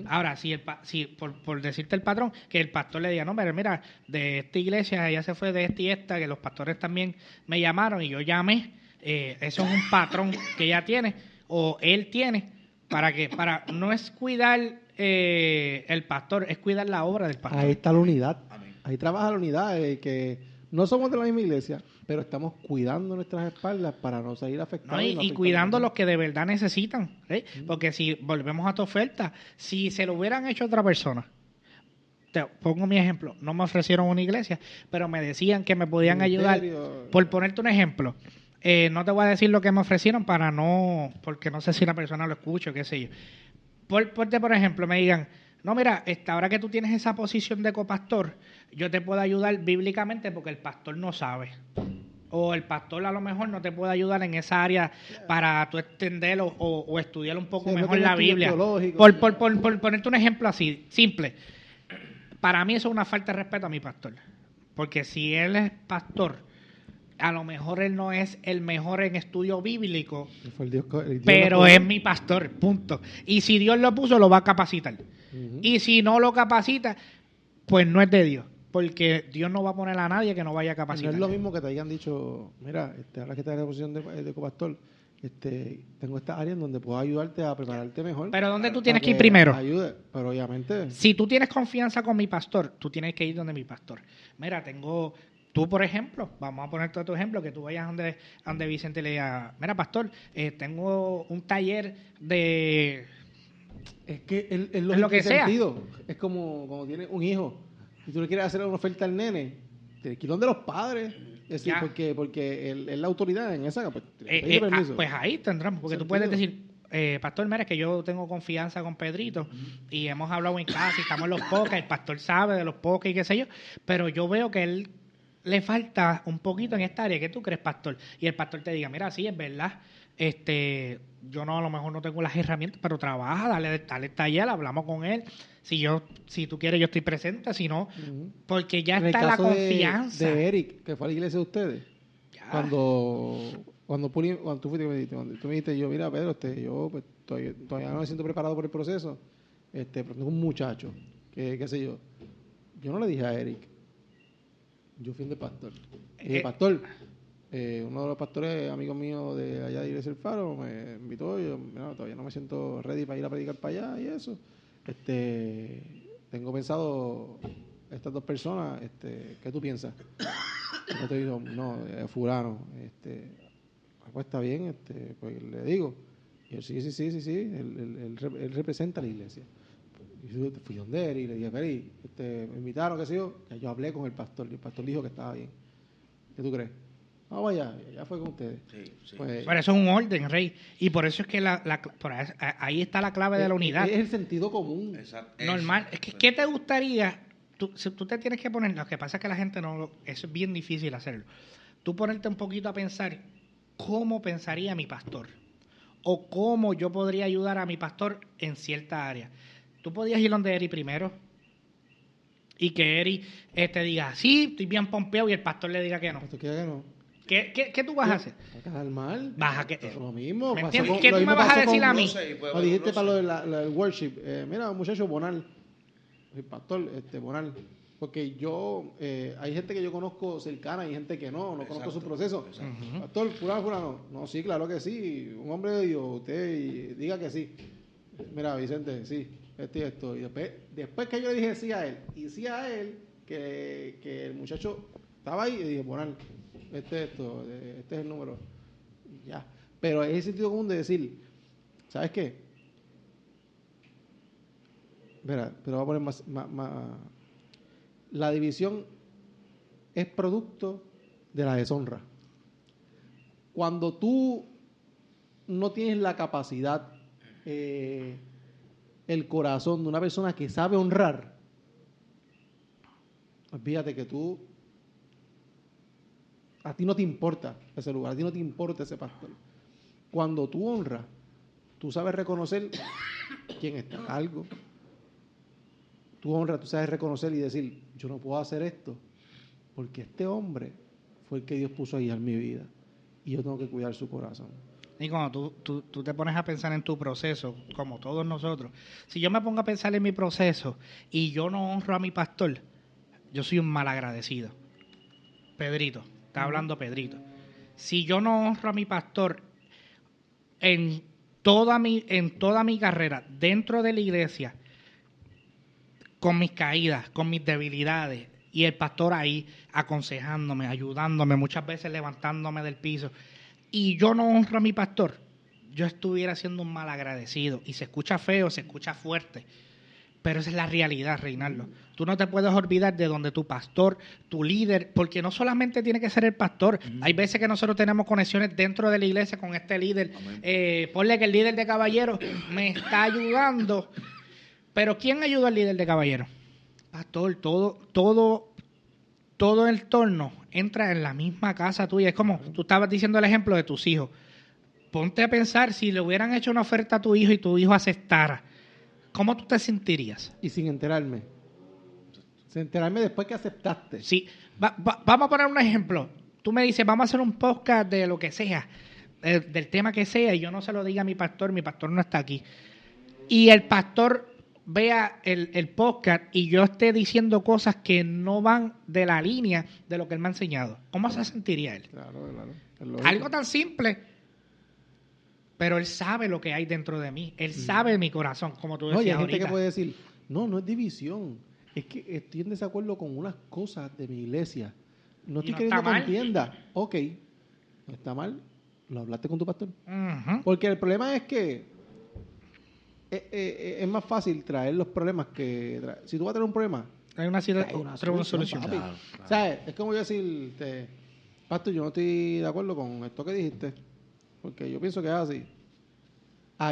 Ahora, si por decirte el patrón, que el pastor le diga, no, pero mira, de esta iglesia ya se fue de esta y esta, que los pastores también me llamaron y yo llamé, eso es un patrón que ella tiene, o él tiene, para no es cuidar el pastor, es cuidar la obra del pastor. Ahí está la unidad. Amén. Ahí trabaja la unidad, que no somos de la misma iglesia, pero estamos cuidando nuestras espaldas para no salir afectados. Y cuidando a los que de verdad necesitan. Porque si volvemos a tu oferta, si se lo hubieran hecho a otra persona, te pongo mi ejemplo, no me ofrecieron una iglesia, pero me decían que me podían ayudar. Por ponerte un ejemplo, no te voy a decir lo que me ofrecieron porque no sé si la persona lo escucha o qué sé yo. Por ejemplo, me digan, no, mira, ahora que tú tienes esa posición de copastor, yo te puedo ayudar bíblicamente porque el pastor no sabe. O el pastor a lo mejor no te puede ayudar en esa área para tú extender o estudiar un poco mejor la Biblia. Por ponerte un ejemplo así, simple. Para mí eso es una falta de respeto a mi pastor. Porque si él es pastor, a lo mejor él no es el mejor en estudio bíblico, el Dios pero es mi pastor, punto. Y si Dios lo puso, lo va a capacitar. Y si no lo capacita, pues no es de Dios. Porque Dios no va a poner a nadie que no vaya a capacitar. No es lo mismo que te hayan dicho, mira, ahora que estás en la posición de copastor, tengo esta área en donde puedo ayudarte a prepararte mejor. Pero ¿dónde tú tienes que ir primero? Ayude, pero obviamente... Si tú tienes confianza con mi pastor, tú tienes que ir donde mi pastor. Mira, tú, por ejemplo, vamos a ponerte otro ejemplo, que tú vayas donde Vicente le diga, mira, pastor, tengo un taller de... Es que es lo que sea. Sentido. Es como tienes un hijo y tú le quieres hacer una oferta al nene, tienes que ir donde los padres. Es decir, porque él es la autoridad en esa, pues, permiso. Pues ahí tendremos, porque tú puedes decir, pastor, mira, es que yo tengo confianza con Pedrito y hemos hablado en casa y estamos en los podcasts, el pastor sabe de los podcasts y qué sé yo, pero yo veo que él le falta un poquito en esta área. ¿Qué tú crees, pastor? Y el pastor te diga, mira, sí, es verdad, yo no, a lo mejor no tengo las herramientas, pero trabaja, dale taller, hablamos con él. Si tú quieres, yo estoy presente, si no, porque ya En el está la caso confianza. de Eric, que fue a la iglesia de ustedes, Ya. cuando tú fuiste, cuando tú me dijiste, yo, mira, Pedro, yo pues, todavía no me siento preparado por el proceso, pero tengo un muchacho, que qué sé yo. Yo no le dije a Eric, yo fui de pastor. Y dije, pastor, uno de los pastores amigos míos de allá de Iglesia del Faro me invitó, y yo, mira, todavía no me siento ready para ir a predicar para allá y eso. Tengo pensado estas dos personas, ¿qué tú piensas? Yo te digo, no, fulano, pues está bien, pues le digo. Y él, sí, él representa a la iglesia. Y yo fui donde él y le dije, Feli, me invitaron, qué sé yo. Ya yo hablé con el pastor y el pastor dijo que estaba bien. ¿Qué tú crees? Vamos allá, ya fue con ustedes. Sí. Pues, Pero eso es un orden, Rey. Y por eso es que ahí está la clave de la unidad. Es el sentido común. Exacto. Normal. Es que, ¿qué te gustaría? Si tú te tienes que poner, lo que pasa es que la gente no, eso es bien difícil hacerlo. Tú ponerte un poquito a pensar, ¿cómo pensaría mi pastor? O cómo yo podría ayudar a mi pastor en cierta área. Tú podías ir donde Eri primero y que Eri te diga, sí, estoy bien pompeado, y el pastor le diga que no. ¿Esto quiere que no? ¿Qué tú vas a hacer? ¿Va a quedar mal? Vas a que, Lo mismo. ¿me pasó entiendes? con- ¿Qué lo tú me mismo vas a pasó decir con- a mí? No sé, pues, Lo dijiste no para sé. el worship. Mira, un muchacho Bonal. El pastor, Bonal. Porque yo, hay gente que yo conozco cercana y gente que no conozco su proceso. Exacto. Pastor, fulano. No, sí, claro que sí. Un hombre de Dios, usted diga que sí. Mira, Vicente, sí, esto y esto. Y después que yo le dije sí a él, y sí a él, que el muchacho estaba ahí, y dije, Bonal, este es el número. Y ya. Pero es el sentido común de decir, ¿sabes qué? Mira, pero voy a poner más. La división es producto de la deshonra. Cuando tú no tienes la capacidad, el corazón de una persona que sabe honrar, olvídate que a ti no te importa ese lugar, a ti no te importa ese pastor. Cuando tú honras, tú sabes reconocer quién está a cargo. Tú honras, tú sabes reconocer y decir, yo no puedo hacer esto porque este hombre fue el que Dios puso ahí en mi vida y yo tengo que cuidar su corazón. Y cuando tú te pones a pensar en tu proceso, como todos nosotros, si yo me pongo a pensar en mi proceso y yo no honro a mi pastor, yo soy un malagradecido. Pedrito, está hablando Pedrito. Si yo no honro a mi pastor en toda mi carrera, dentro de la iglesia, con mis caídas, con mis debilidades, y el pastor ahí aconsejándome, ayudándome, muchas veces levantándome del piso, y yo no honro a mi pastor, yo estuviera siendo un malagradecido. Y se escucha feo, se escucha fuerte, pero esa es la realidad, Reinaldo. Tú no te puedes olvidar de donde tu pastor, tu líder, porque no solamente tiene que ser el pastor. Hay veces que nosotros tenemos conexiones dentro de la iglesia con este líder. Ponle que el líder de caballeros me está ayudando. Pero ¿quién ayuda al líder de caballeros? Pastor, todo el entorno entra en la misma casa tuya. Es como tú estabas diciendo el ejemplo de tus hijos. Ponte a pensar, si le hubieran hecho una oferta a tu hijo y tu hijo aceptara, ¿cómo tú te sentirías? Y sin enterarme. Sin enterarme después que aceptaste. Sí, vamos a poner un ejemplo. Tú me dices, vamos a hacer un podcast de lo que sea, del tema que sea, y yo no se lo diga a mi pastor no está aquí. Y el pastor vea el podcast y yo esté diciendo cosas que no van de la línea de lo que él me ha enseñado. ¿Cómo se sentiría él? Claro. Es lógico. Algo tan simple, pero él sabe lo que hay dentro de mí. Él sabe mi corazón, como tú No, y decías hay gente ahorita. que puede decir, no es división. Es que estoy en desacuerdo con unas cosas de mi iglesia. No estoy no queriendo está que mal. entienda. Ok, no está mal. Lo hablaste con tu pastor. Ujú. Porque el problema es que es más fácil traer los problemas que... Si tú vas a tener un problema, Hay una solución. papi. Claro. ¿Sabes? Es como yo decir, pastor, yo no estoy de acuerdo con esto que dijiste. Porque yo pienso que es así.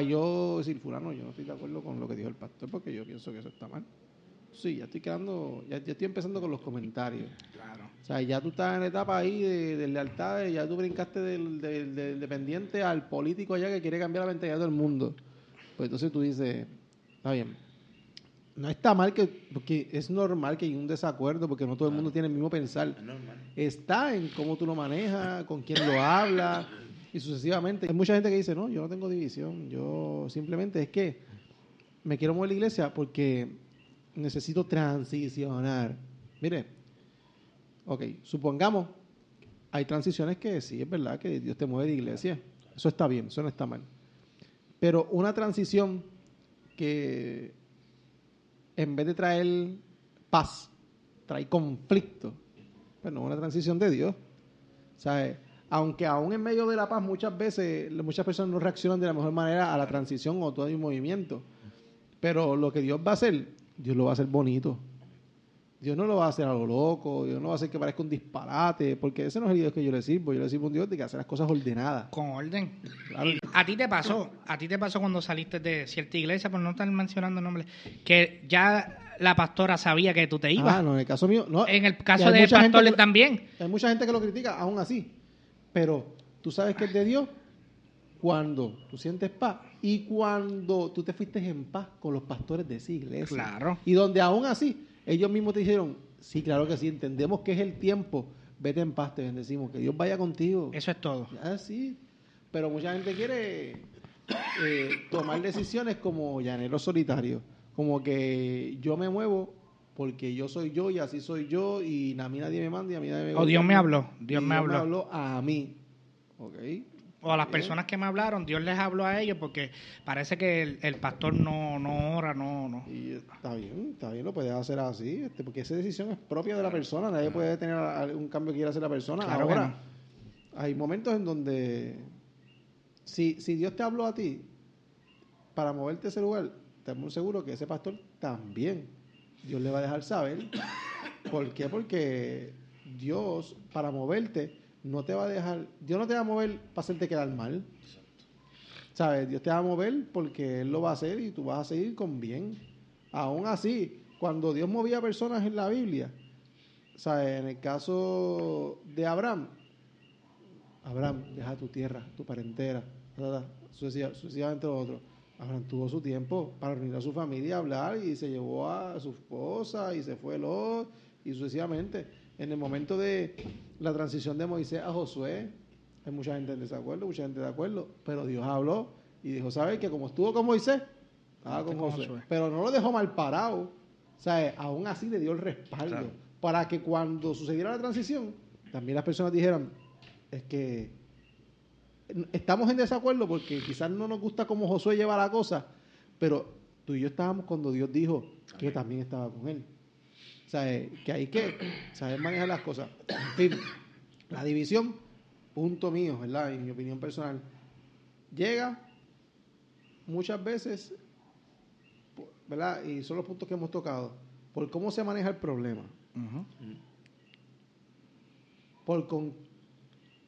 yo decir, fulano, yo no estoy de acuerdo con lo que dijo el pastor porque yo pienso que eso está mal. Sí, ya estoy empezando con los comentarios. Claro. O sea, ya tú estás en la etapa ahí de lealtades, ya tú brincaste del dependiente al político allá que quiere cambiar la mentalidad del mundo. Pues entonces tú dices, está bien. No está mal porque es normal que hay un desacuerdo, porque no todo el mundo tiene el mismo pensar. Es normal. Está en cómo tú lo manejas, con quién lo hablas y sucesivamente. Hay mucha gente que dice, no, yo no tengo división, yo simplemente es que me quiero mover a la iglesia porque necesito transicionar. Mire, ok, supongamos, hay transiciones que sí, es verdad que Dios te mueve de iglesia. Eso está bien, eso no está mal. Pero una transición que en vez de traer paz, trae conflicto, pues no es una transición de Dios. ¿Sabes? Aunque aún en medio de la paz muchas veces, muchas personas no reaccionan de la mejor manera a la transición o todo el movimiento. Pero lo que Dios va a hacer, Dios lo va a hacer bonito. Dios no lo va a hacer a lo loco, Dios no va a hacer que parezca un disparate, porque ese no es el Dios que yo le sirvo a un Dios de que hace las cosas ordenadas. Con orden. Claro. Y a ti te pasó cuando saliste de cierta iglesia, por no estar mencionando nombres, que ya la pastora sabía que tú te ibas. No, en el caso mío, no. En el Y caso hay de mucha gente pastores también. Hay mucha gente que lo critica, aún así. Pero tú sabes que es de Dios cuando tú sientes paz y cuando tú te fuiste en paz con los pastores de esa iglesia. Claro. Y donde aún así ellos mismos te dijeron, sí, claro que sí, entendemos que es el tiempo, vete en paz, te bendecimos, que Dios vaya contigo. Eso es todo. Ya, sí, pero mucha gente quiere tomar decisiones como llanero solitario, como que yo me muevo porque yo soy yo y así soy yo y a mí nadie me manda y a mí nadie me O Dios me habló, Dios me habló a mí. ¿Ok? O a las personas que me hablaron, Dios les habló a ellos porque parece que el pastor no ora, no. Y está bien, lo puedes hacer así, porque esa decisión es propia de la persona, nadie puede tener un cambio que quiera hacer la persona. Claro. Ahora, hay momentos en donde si Dios te habló a ti para moverte a ese lugar, estás muy seguro que ese pastor también Dios le va a dejar saber. ¿Por qué? Porque Dios, para moverte, no te va a dejar, Dios no te va a mover para hacerte quedar mal. ¿Sabes? Dios te va a mover porque Él lo va a hacer y tú vas a seguir con bien. Aún así, cuando Dios movía a personas en la Biblia, ¿sabes? En el caso de Abraham, deja tu tierra, tu parentela, sucesivamente lo otro. Abraham tuvo su tiempo para reunir a su familia, hablar y se llevó a su esposa y se fue Lot y sucesivamente. En el momento de la transición de Moisés a Josué, hay mucha gente en desacuerdo, mucha gente de acuerdo, pero Dios habló y dijo, ¿sabes? Que como estuvo con Moisés, estaba con Josué. Pero no lo dejó mal parado. ¿Sabes? Aún así le dio el respaldo. Claro. Para que cuando sucediera la transición, también las personas dijeran, es que estamos en desacuerdo porque quizás no nos gusta cómo Josué lleva la cosa, pero tú y yo estábamos cuando Dios dijo que también estaba con él. ¿Sabes? Que hay que saber manejar las cosas. En fin, la división, punto mío, ¿verdad? En mi opinión personal, llega muchas veces, ¿verdad? Y son los puntos que hemos tocado, por cómo se maneja el problema.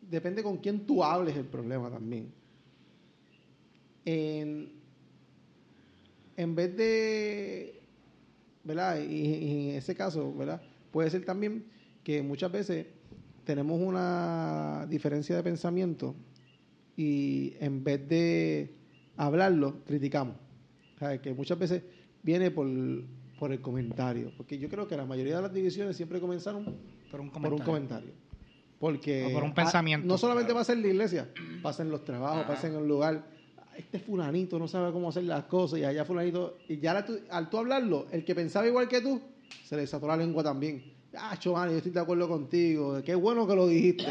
Depende con quién tú hables el problema también. En vez de, ¿verdad? Y en ese caso, ¿verdad? Puede ser también que muchas veces tenemos una diferencia de pensamiento y en vez de hablarlo, criticamos. O sea, que muchas veces viene por el comentario. Porque yo creo que la mayoría de las divisiones siempre comenzaron por un comentario. Porque o por un pensamiento. No solamente pasa en la iglesia, pasa en los trabajos, pasa en el lugar. Este fulanito no sabe cómo hacer las cosas y allá fulanito. Y ya al tú hablarlo, el que pensaba igual que tú, se le desató la lengua también. Mano, yo estoy de acuerdo contigo. Qué bueno que lo dijiste.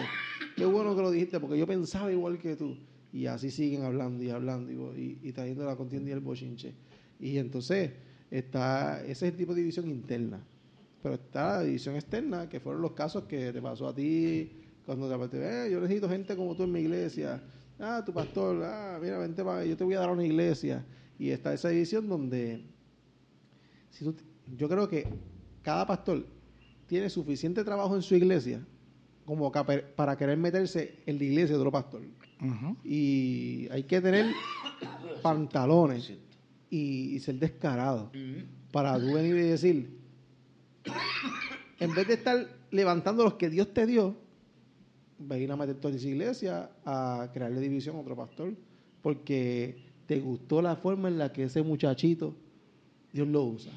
Qué bueno que lo dijiste porque yo pensaba igual que tú. Y así siguen hablando y hablando y trayendo la contienda y el bochinche. Y entonces ese es el tipo de división interna. Pero está la división externa, que fueron los casos que te pasó a ti cuando te aparté, yo necesito gente como tú en mi iglesia. Tu pastor, mira, vente para, yo te voy a dar una iglesia. Y está esa división donde yo creo que cada pastor tiene suficiente trabajo en su iglesia como para querer meterse en la iglesia de otro pastor. Ujú. Y hay que tener pantalones y ser descarado para tú venir y decir, en vez de estar levantando los que Dios te dio, venir a meter toda esa iglesia a crearle división a otro pastor, porque te gustó la forma en la que ese muchachito Dios lo usa.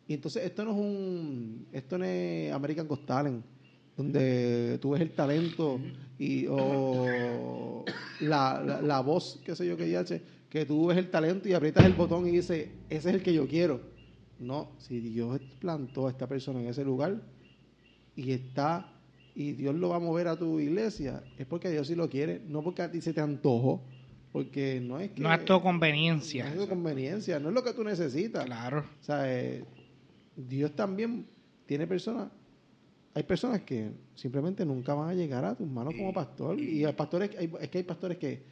Y entonces esto no es American Got Talent, donde tú ves el talento o la voz, qué sé yo, que hace, que tú ves el talento y aprietas el botón y dices, ese es el que yo quiero. No, si Dios plantó a esta persona en ese lugar y Dios lo va a mover a tu iglesia, es porque Dios sí lo quiere, no porque a ti se te antojó, porque no es que... No es tu conveniencia. No es tu conveniencia, no es lo que tú necesitas. Claro. O sea, Dios también tiene personas, hay personas que simplemente nunca van a llegar a tus manos como pastor, y hay pastores, es que hay pastores que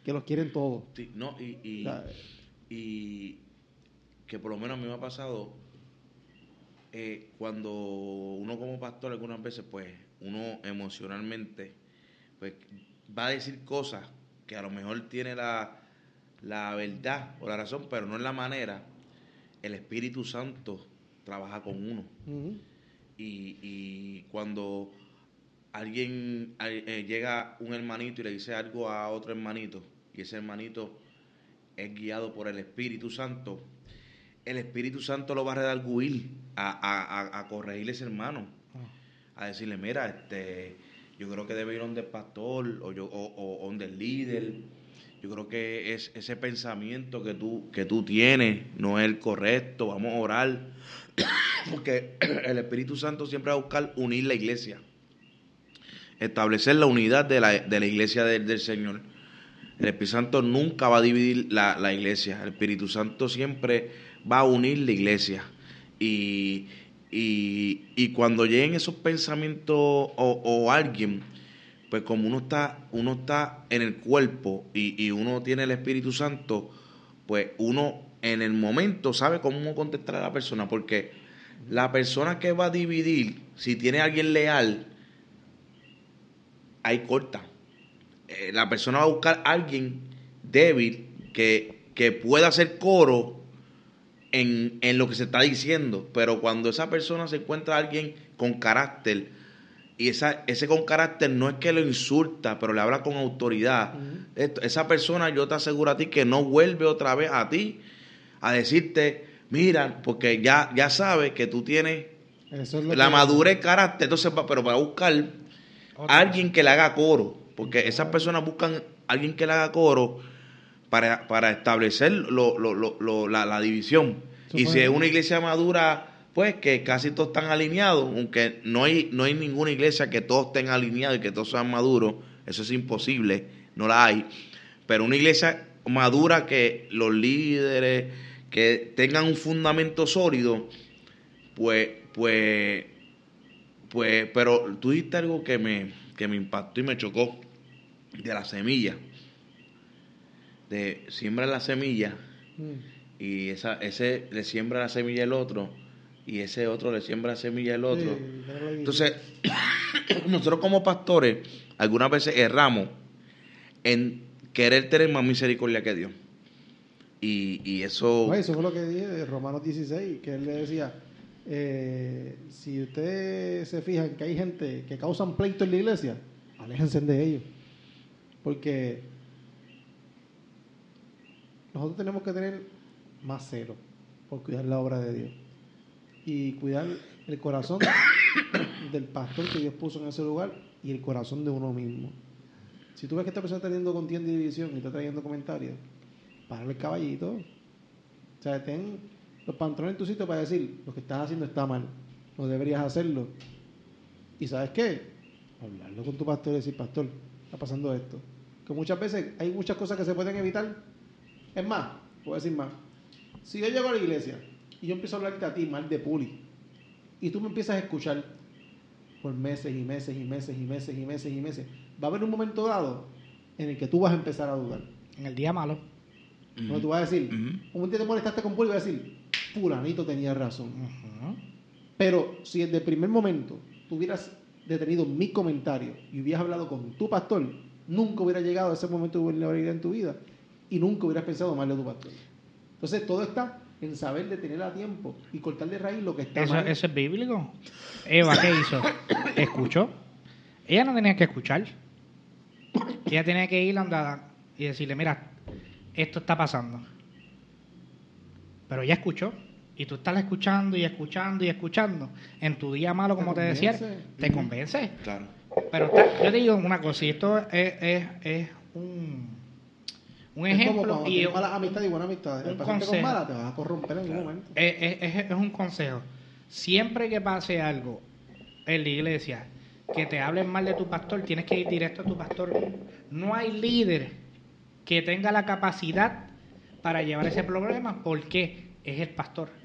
los quieren todo. Sí, no, O sea, y que por lo menos a mí me ha pasado cuando uno como pastor algunas veces pues uno emocionalmente pues va a decir cosas que a lo mejor tiene la verdad o la razón, pero no es la manera. El Espíritu Santo trabaja con uno. uh-huh. Y cuando alguien llega un hermanito y le dice algo a otro hermanito y ese hermanito es guiado por el Espíritu Santo, el Espíritu Santo lo va a redarguir a corregirle a ese hermano, a decirle, mira, yo creo que debe ir donde el pastor o donde el líder. Yo creo que es ese pensamiento que tú tienes no es el correcto, vamos a orar. Porque el Espíritu Santo siempre va a buscar unir la iglesia, establecer la unidad de la iglesia del Señor. El Espíritu Santo nunca va a dividir la iglesia. El Espíritu Santo siempre va a unir la iglesia. Y cuando lleguen esos pensamientos o alguien, pues como uno está en el cuerpo y uno tiene el Espíritu Santo, pues uno en el momento sabe cómo contestar a la persona, porque la persona que va a dividir, si tiene a alguien leal, ahí corta. La persona va a buscar a alguien débil que pueda hacer coro en lo que se está diciendo, pero cuando esa persona se encuentra a alguien con carácter, y ese con carácter no es que lo insulta, pero le habla con autoridad, esa persona, yo te aseguro a ti que no vuelve otra vez a ti a decirte, mira, porque ya sabe que tú tienes la madurez, carácter, entonces pero para buscar a alguien que le haga coro, porque esas personas buscan a alguien que le haga coro para establecer la división. Y si es una iglesia madura, pues que casi todos están alineados, aunque no hay ninguna iglesia que todos estén alineados y que todos sean maduros, eso es imposible, no la hay. Pero una iglesia madura, que los líderes que tengan un fundamento sólido, pero tú dijiste algo que me impactó y me chocó, de la semilla, de siembra la semilla y ese le siembra la semilla el otro y ese otro le siembra la semilla el otro. Sí, entonces nosotros como pastores algunas veces erramos en querer tener más misericordia que Dios. Y eso... No, eso fue lo que dije de Romanos 16, que él le decía, si ustedes se fijan que hay gente que causan pleito en la iglesia, aléjense de ellos. Porque nosotros tenemos que tener más celo por cuidar la obra de Dios y cuidar el corazón del pastor que Dios puso en ese lugar y el corazón de uno mismo. Si tú ves que esta persona está teniendo contienda y división y está trayendo comentarios, párale el caballito. O sea, ten los pantalones en tu sitio para decir, lo que estás haciendo está mal, no deberías hacerlo. ¿Y sabes qué? Hablarlo con tu pastor y decir, pastor, está pasando esto. Que muchas veces hay muchas cosas que se pueden evitar. Es más, puedo decir más. Si yo llego a la iglesia y yo empiezo a hablarte a ti mal de Puli, y tú me empiezas a escuchar por meses y meses y meses y meses y meses y meses, va a haber un momento dado en el que tú vas a empezar a dudar. En el día malo. Cuando tú vas a decir, un día te molestaste con Puli y vas a decir, fulanito tenía razón. Pero si desde el primer momento tú hubieras detenido mis comentarios y hubieras hablado con tu pastor, nunca hubiera llegado a ese momento de vulnerabilidad en tu vida y nunca hubieras pensado mal de tu pastor. Entonces todo está en saber detener a tiempo y cortar de raíz lo que está mal. Eso es bíblico. Eva, ¿qué hizo? Escuchó. Ella no tenía que escuchar. Ella tenía que ir a Adán y decirle, mira, esto está pasando. Pero ella escuchó. Y tú estás escuchando y escuchando y escuchando. En tu día malo, como te decía, te convence. Claro. Pero yo te digo una cosa, y esto es un ejemplo. Es como y mala amistad y buena amistad. un El paciente consejo. con mala te vas a corromper en algún momento. Es un consejo. Siempre que pase algo en la iglesia, que te hablen mal de tu pastor, tienes que ir directo a tu pastor. No hay líder que tenga la capacidad para llevar ese problema porque es el pastor.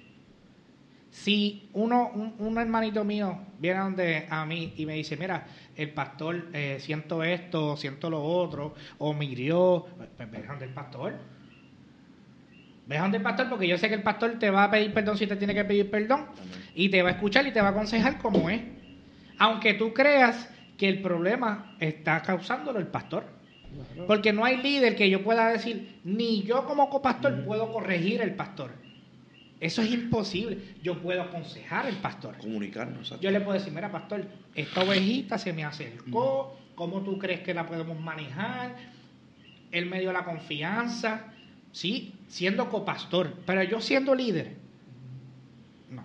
Si un hermanito mío viene a mí y me dice, mira, el pastor, siento esto, siento lo otro, o me hirió, pues ve donde el pastor. Ve donde el pastor, porque yo sé que el pastor te va a pedir perdón si te tiene que pedir perdón, y te va a escuchar y te va a aconsejar como es. Aunque tú creas que el problema está causándolo el pastor. Claro. Porque no hay líder que yo pueda decir, ni yo como copastor puedo corregir el pastor. Eso es imposible. Yo puedo aconsejar al pastor. Comunicarnos. Exacto. Yo le puedo decir, mira, pastor, esta ovejita se me acercó, ¿cómo tú crees que la podemos manejar? Él me dio la confianza, sí, siendo copastor, pero yo siendo líder, no.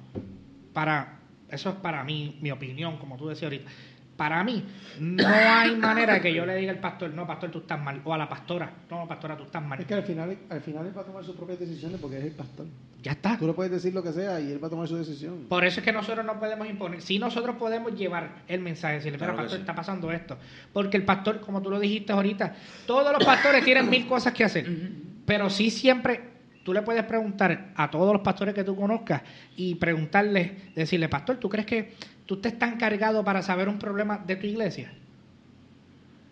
Eso es para mí, mi opinión, como tú decías ahorita. Para mí, no hay manera que yo le diga al pastor, no, pastor, tú estás mal. O a la pastora, no, pastora, tú estás mal. Es que al final él va a tomar sus propias decisiones porque es el pastor. Ya está. Tú le puedes decir lo que sea y él va a tomar su decisión. Por eso es que nosotros no podemos imponer. Sí, nosotros podemos llevar el mensaje, decirle, mira, pastor, sí, está pasando esto. Porque el pastor, como tú lo dijiste ahorita, todos los pastores tienen 1000 cosas que hacer. Pero sí siempre, tú le puedes preguntar a todos los pastores que tú conozcas y preguntarles, decirle, pastor, ¿tú crees que tú te estás encargado para saber un problema de tu iglesia?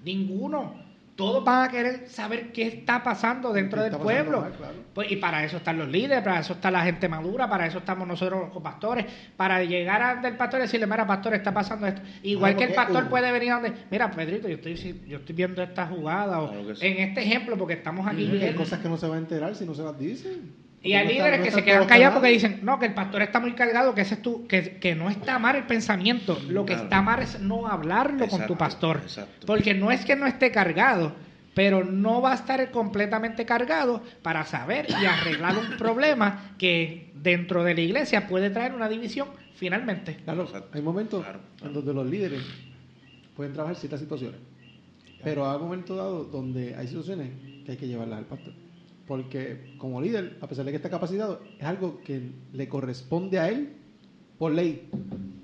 Ninguno. Todos van a querer saber qué está pasando dentro del pueblo. Mal, claro. Pues, y para eso están los líderes, para eso está la gente madura, para eso estamos nosotros los pastores, para llegar ante el pastor y decirle, mira, pastor, está pasando esto. Igual que el pastor puede venir a donde, mira, Pedrito, yo estoy viendo esta jugada, o sí, en este ejemplo, porque estamos aquí. Hay cosas que no se va a enterar si no se las dicen. Y hay líderes que se quedan callados porque dicen, no, que el pastor está muy cargado, que ese es que no está mal el pensamiento, lo que está mal es no hablarlo con tu pastor. Exacto. Porque no es que no esté cargado, pero no va a estar completamente cargado para saber y arreglar un problema que dentro de la iglesia puede traer una división finalmente. Claro, hay momentos en donde los líderes pueden trabajar ciertas situaciones, pero hay momentos dados donde hay situaciones que hay que llevarlas al pastor. Porque como líder, a pesar de que está capacitado, es algo que le corresponde a él por ley.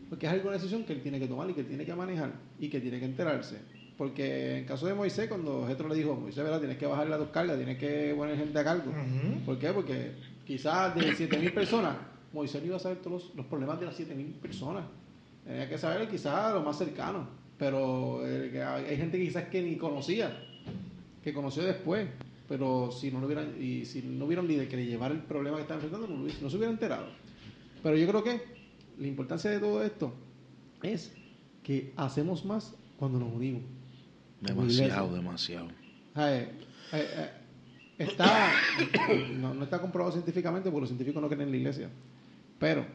Porque es alguna decisión que él tiene que tomar y que él tiene que manejar y que tiene que enterarse. Porque en caso de Moisés, cuando Jetro le dijo, Moisés, ¿verdad? Tienes que bajarle a tus cargas, tienes que poner gente a cargo. ¿Por qué? Porque quizás de 7,000 personas, Moisés no iba a saber todos los problemas de las 7,000 personas. Tenía que saber quizás lo más cercano. Pero hay gente que quizás que ni conocía, que conoció después. Pero si no hubiera un líder que le llevara el problema que estaba enfrentando, no se hubiera enterado. Pero yo creo que la importancia de todo esto es que hacemos más cuando nos unimos. Demasiado. No está comprobado científicamente porque los científicos no creen en la iglesia. Pero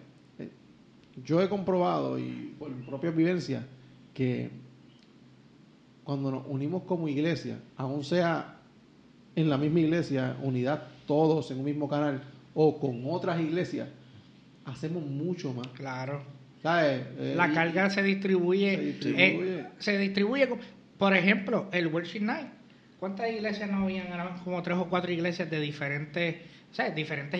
yo he comprobado, y por mi propia vivencia, que cuando nos unimos como iglesia, aún sea en la misma iglesia, unidad todos en un mismo canal, o con otras iglesias, hacemos mucho más. Claro. ¿Sabes? La carga se distribuye. Se distribuye. Por ejemplo, el Worship Night. ¿Cuántas iglesias no habían? Eran como 3 o 4 iglesias de diferentes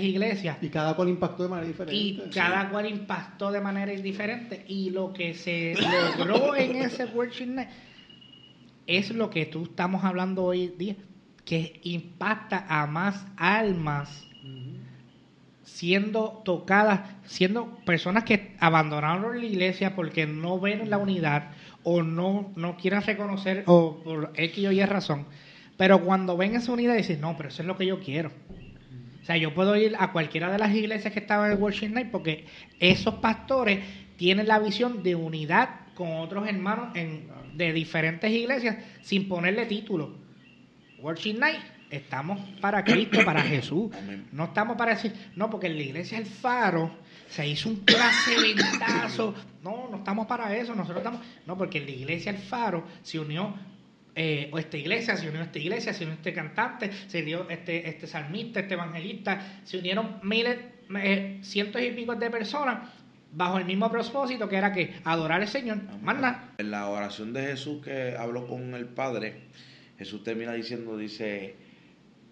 iglesias. Y cada cual impactó de manera diferente. Y cada cual impactó de manera diferente. Y lo que se logró en ese Worship Night es lo que tú estamos hablando hoy día, que impacta a más almas siendo tocadas, siendo personas que abandonaron la iglesia porque no ven la unidad o no quieren reconocer, o por X o Y razón, pero cuando ven esa unidad dicen, no, pero eso es lo que yo quiero. O sea, yo puedo ir a cualquiera de las iglesias que estaban en el Worship Night porque esos pastores tienen la visión de unidad con otros hermanos de diferentes iglesias sin ponerle título. Worship Night, estamos para Cristo, para Jesús. No estamos para decir, no, porque en la iglesia El Faro se hizo un clase ventazo. No estamos para eso. Nosotros estamos, no, porque en la iglesia El Faro se unió esta iglesia, se unió esta iglesia, se unió este cantante, se unió este salmista, este evangelista, se unieron miles, cientos y pico de personas bajo el mismo propósito que era que adorar al Señor. Más nada. En la oración de Jesús que habló con el Padre, Jesús termina diciendo, dice,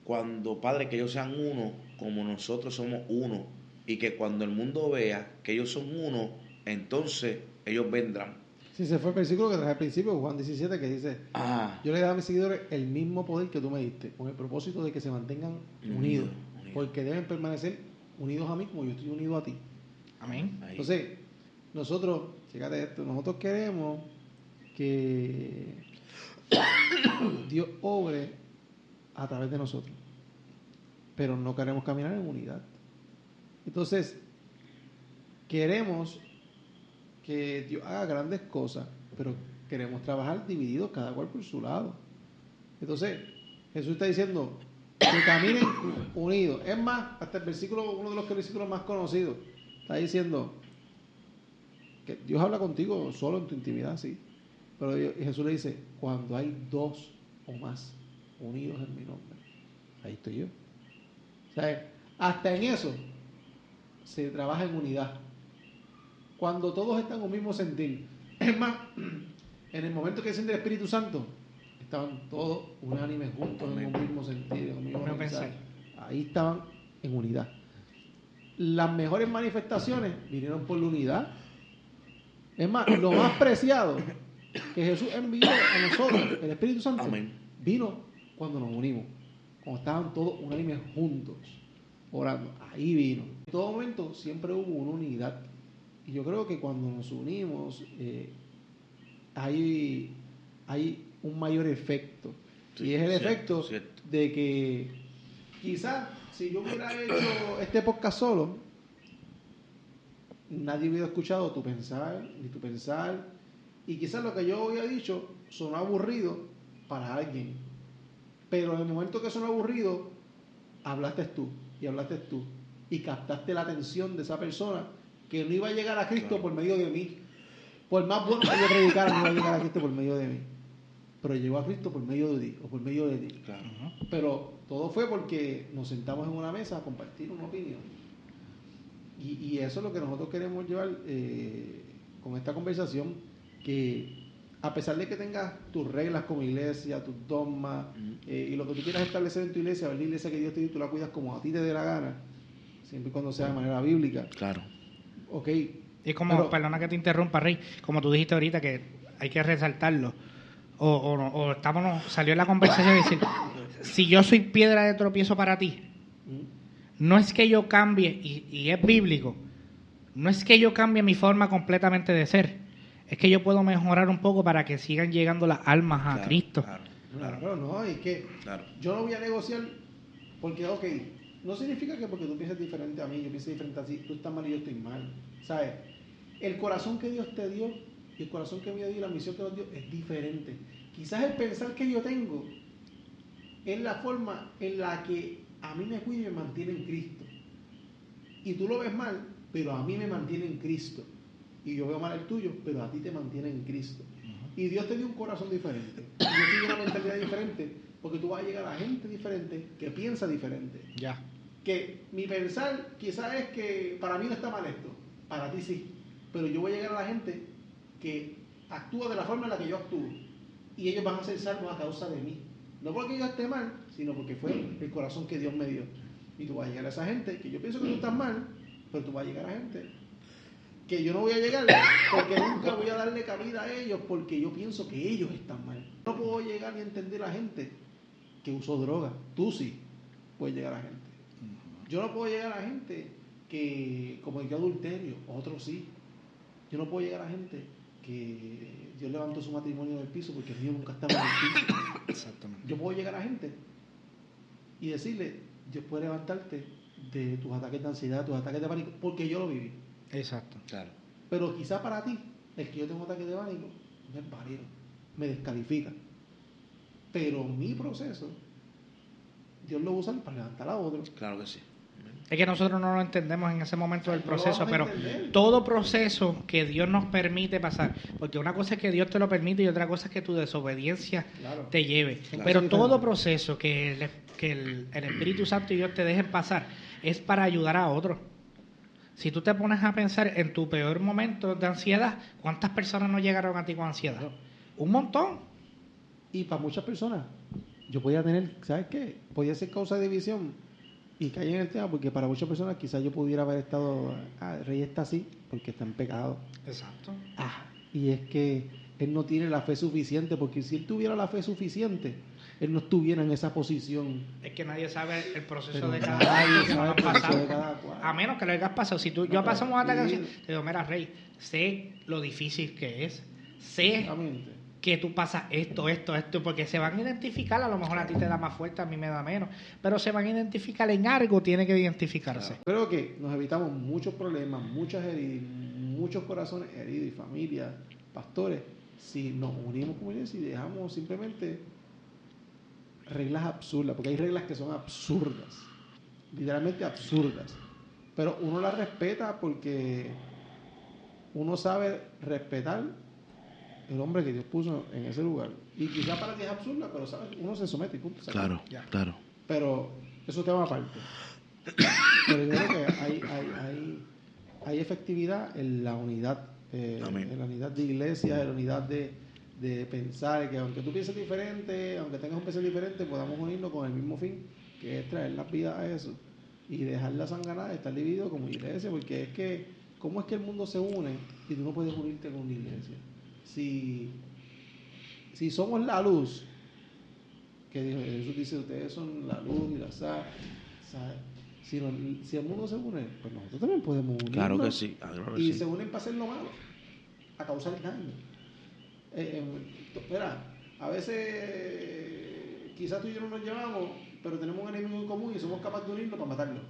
cuando Padre, que ellos sean uno, como nosotros somos uno, y que cuando el mundo vea que ellos son uno, entonces ellos vendrán. Sí, se fue el versículo que traje al principio, Juan 17, que dice, yo le doy a mis seguidores el mismo poder que tú me diste, con el propósito de que se mantengan unidos, porque deben permanecer unidos a mí como yo estoy unido a ti. Amén. Entonces, nosotros, fíjate esto, nosotros queremos que Dios obre a través de nosotros, pero no queremos caminar en unidad. Entonces, queremos que Dios haga grandes cosas, pero queremos trabajar divididos, cada cual por su lado. Entonces, Jesús está diciendo que caminen unidos. Es más, hasta el versículo, uno de los versículos más conocidos, está diciendo que Dios habla contigo solo en tu intimidad, sí. Pero Jesús le dice, cuando hay dos o más unidos en mi nombre, ahí estoy yo. O sea, hasta en eso se trabaja en unidad. Cuando todos están en un mismo sentir. Es más, en el momento que desciende el Espíritu Santo, estaban todos unánimes juntos en un mismo sentir, en un mismo pensar. Ahí estaban en unidad. Las mejores manifestaciones vinieron por la unidad. Es más, lo más preciado que Jesús envió a nosotros, el Espíritu Santo, vino cuando nos unimos, cuando estaban todos unánimes juntos, orando. Ahí vino. En todo momento siempre hubo una unidad. Y yo creo que cuando nos unimos, hay un mayor efecto. Sí, y es el efecto de que quizás si yo hubiera hecho este podcast solo, nadie hubiera escuchado tu pensar, ni tu pensar. Y quizás lo que yo había dicho sonó aburrido para alguien. Pero en el momento que sonó aburrido, hablaste tú. Y captaste la atención de esa persona que no iba a llegar a Cristo por medio de mí. Por más bueno que yo predicara, no iba a llegar a Cristo por medio de mí. Pero llegó a Cristo por medio de ti, o por medio de ti. Claro. Pero todo fue porque nos sentamos en una mesa a compartir una opinión. Y eso es lo que nosotros queremos llevar con esta conversación, que a pesar de que tengas tus reglas como iglesia, tus dogmas, y lo que tú quieras establecer en tu iglesia, ver la iglesia que Dios te dio, tú la cuidas como a ti te dé la gana, siempre y cuando sea de manera bíblica. Claro. Ok. Y como, perdona que te interrumpa, Rey, como tú dijiste ahorita que hay que resaltarlo, salió en la conversación de decir, si yo soy piedra de tropiezo para ti, no es que yo cambie, y es bíblico, no es que yo cambie mi forma completamente de ser, es que yo puedo mejorar un poco para que sigan llegando las almas a Cristo. Claro, no, es que yo no voy a negociar porque, ok, no significa que porque tú pienses diferente a mí, yo piense diferente a ti, tú estás mal y yo estoy mal, ¿sabes? El corazón que Dios te dio y el corazón que me dio y la misión que nos dio es diferente. Quizás el pensar que yo tengo es la forma en la que a mí me cuida y me mantiene en Cristo. Y tú lo ves mal, pero a mí me mantiene en Cristo. Y yo veo mal el tuyo, pero a ti te mantiene en Cristo. Y Dios te dio un corazón diferente. Y Dios te dio una mentalidad diferente, porque tú vas a llegar a gente diferente que piensa diferente. Ya. Que mi pensar quizás es que para mí no está mal esto, para ti sí. Pero yo voy a llegar a la gente que actúa de la forma en la que yo actúo. Y ellos van a ser salvos a causa de mí. No porque yo esté mal, sino porque fue el corazón que Dios me dio. Y tú vas a llegar a esa gente que yo pienso que tú estás mal, pero tú vas a llegar a gente que yo no voy a llegar porque nunca voy a darle cabida a ellos porque yo pienso que ellos están mal. No puedo llegar ni entender a la gente que usó droga. Tú sí puedes llegar a la gente. Yo no puedo llegar a la gente que cometió adulterio, otros sí. Yo no puedo llegar a la gente que Dios levantó su matrimonio del piso porque el mío nunca estaba en el piso. Exactamente. Yo puedo llegar a la gente y decirle, Dios puede levantarte de tus ataques de ansiedad, tus ataques de pánico, porque yo lo viví. Exacto. Claro. Pero quizá para ti el que yo tengo ataque de pánico no es válido, me descalifica. Pero mi proceso, Dios lo usa para levantar a otro. Claro que sí. Es que nosotros no lo entendemos en ese momento del No lo proceso, vamos a pero entender. todo proceso que Dios nos permite pasar, porque una cosa es que Dios te lo permite y otra cosa es que tu desobediencia Claro. te lleve. Claro. Pero Sí, todo claro. proceso que el Espíritu Santo y Dios te dejen pasar es para ayudar a otros. Si tú te pones a pensar en tu peor momento de ansiedad, ¿cuántas personas no llegaron a ti con ansiedad? Claro. Un montón. Y para muchas personas, yo podía tener, ¿sabes qué? Podía ser causa de división y caí en el tema porque para muchas personas quizás yo pudiera haber estado, el rey está así porque está en pecado. Exacto. Y es que él no tiene la fe suficiente, porque si él tuviera la fe suficiente, él no estuviera en esa posición. Es que nadie sabe el proceso Pero de cada nadie uno que sabe nos el ha proceso pasado. de cada cual. A menos que lo hayas pasado. Si tú, yo No, pasamos un ataque, sí. te digo, mira, Rey, sé lo difícil que es. Sé Exactamente. que tú pasas esto, porque se van a identificar, a lo mejor a ti te da más fuerte, a mí me da menos, pero se van a identificar en algo, tiene que identificarse. Creo que nos evitamos muchos problemas, muchas heridas, muchos corazones heridos y familias, pastores, si nos unimos como iglesia y dejamos simplemente reglas absurdas, porque hay reglas que son absurdas, literalmente absurdas, pero uno las respeta porque uno sabe respetar el hombre que Dios puso en ese lugar. Y quizá para ti es absurda, pero ¿sabes? Uno se somete y punto. ¿Sabes? Claro, Ya. claro. Pero eso es tema aparte. Pero yo creo que hay efectividad en la unidad, Amén. en la unidad de iglesia, en la unidad de pensar, que aunque tú pienses diferente, aunque tengas un pensar diferente, podamos unirnos con el mismo fin, que es traer las vidas a eso y dejar la sanganada, estar dividido como iglesia, porque es que, ¿cómo es que el mundo se une y tú no puedes unirte con una iglesia? Si somos la luz, que Jesús dice, ustedes son la luz y la sal, ¿sabes? Si el mundo se une, pues nosotros también podemos unirnos. Claro que sí. Claro que Y sí. se unen para hacer lo malo, a causar daño. Mira, a veces quizás tú y yo no nos llevamos, pero tenemos un enemigo en común y somos capaces de unirnos para matarlo.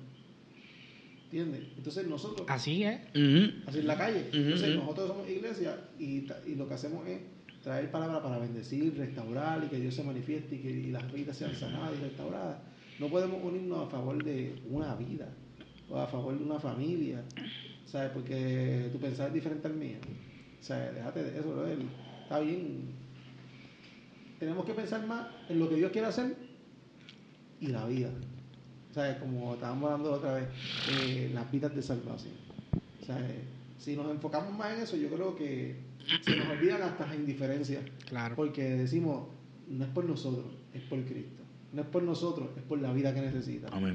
¿Entiendes? Entonces nosotros, Así es. así en la calle, Ujú, entonces ujú. nosotros somos iglesia y lo que hacemos es traer palabra para bendecir, restaurar y que Dios se manifieste y las vidas sean sanadas y restauradas. No podemos unirnos a favor de una vida o a favor de una familia, ¿sabes? Porque tu pensar es diferente al mío. O sea, déjate de eso, brother. Está bien. Tenemos que pensar más en lo que Dios quiere hacer y la vida. ¿Sabes? Como estábamos hablando otra vez, las vidas de salvación. ¿Sabes? Si nos enfocamos más en eso, yo creo que se nos olvidan hasta las indiferencias. Claro. Porque decimos, no es por nosotros, es por Cristo. No es por nosotros, es por la vida que necesita. Amén.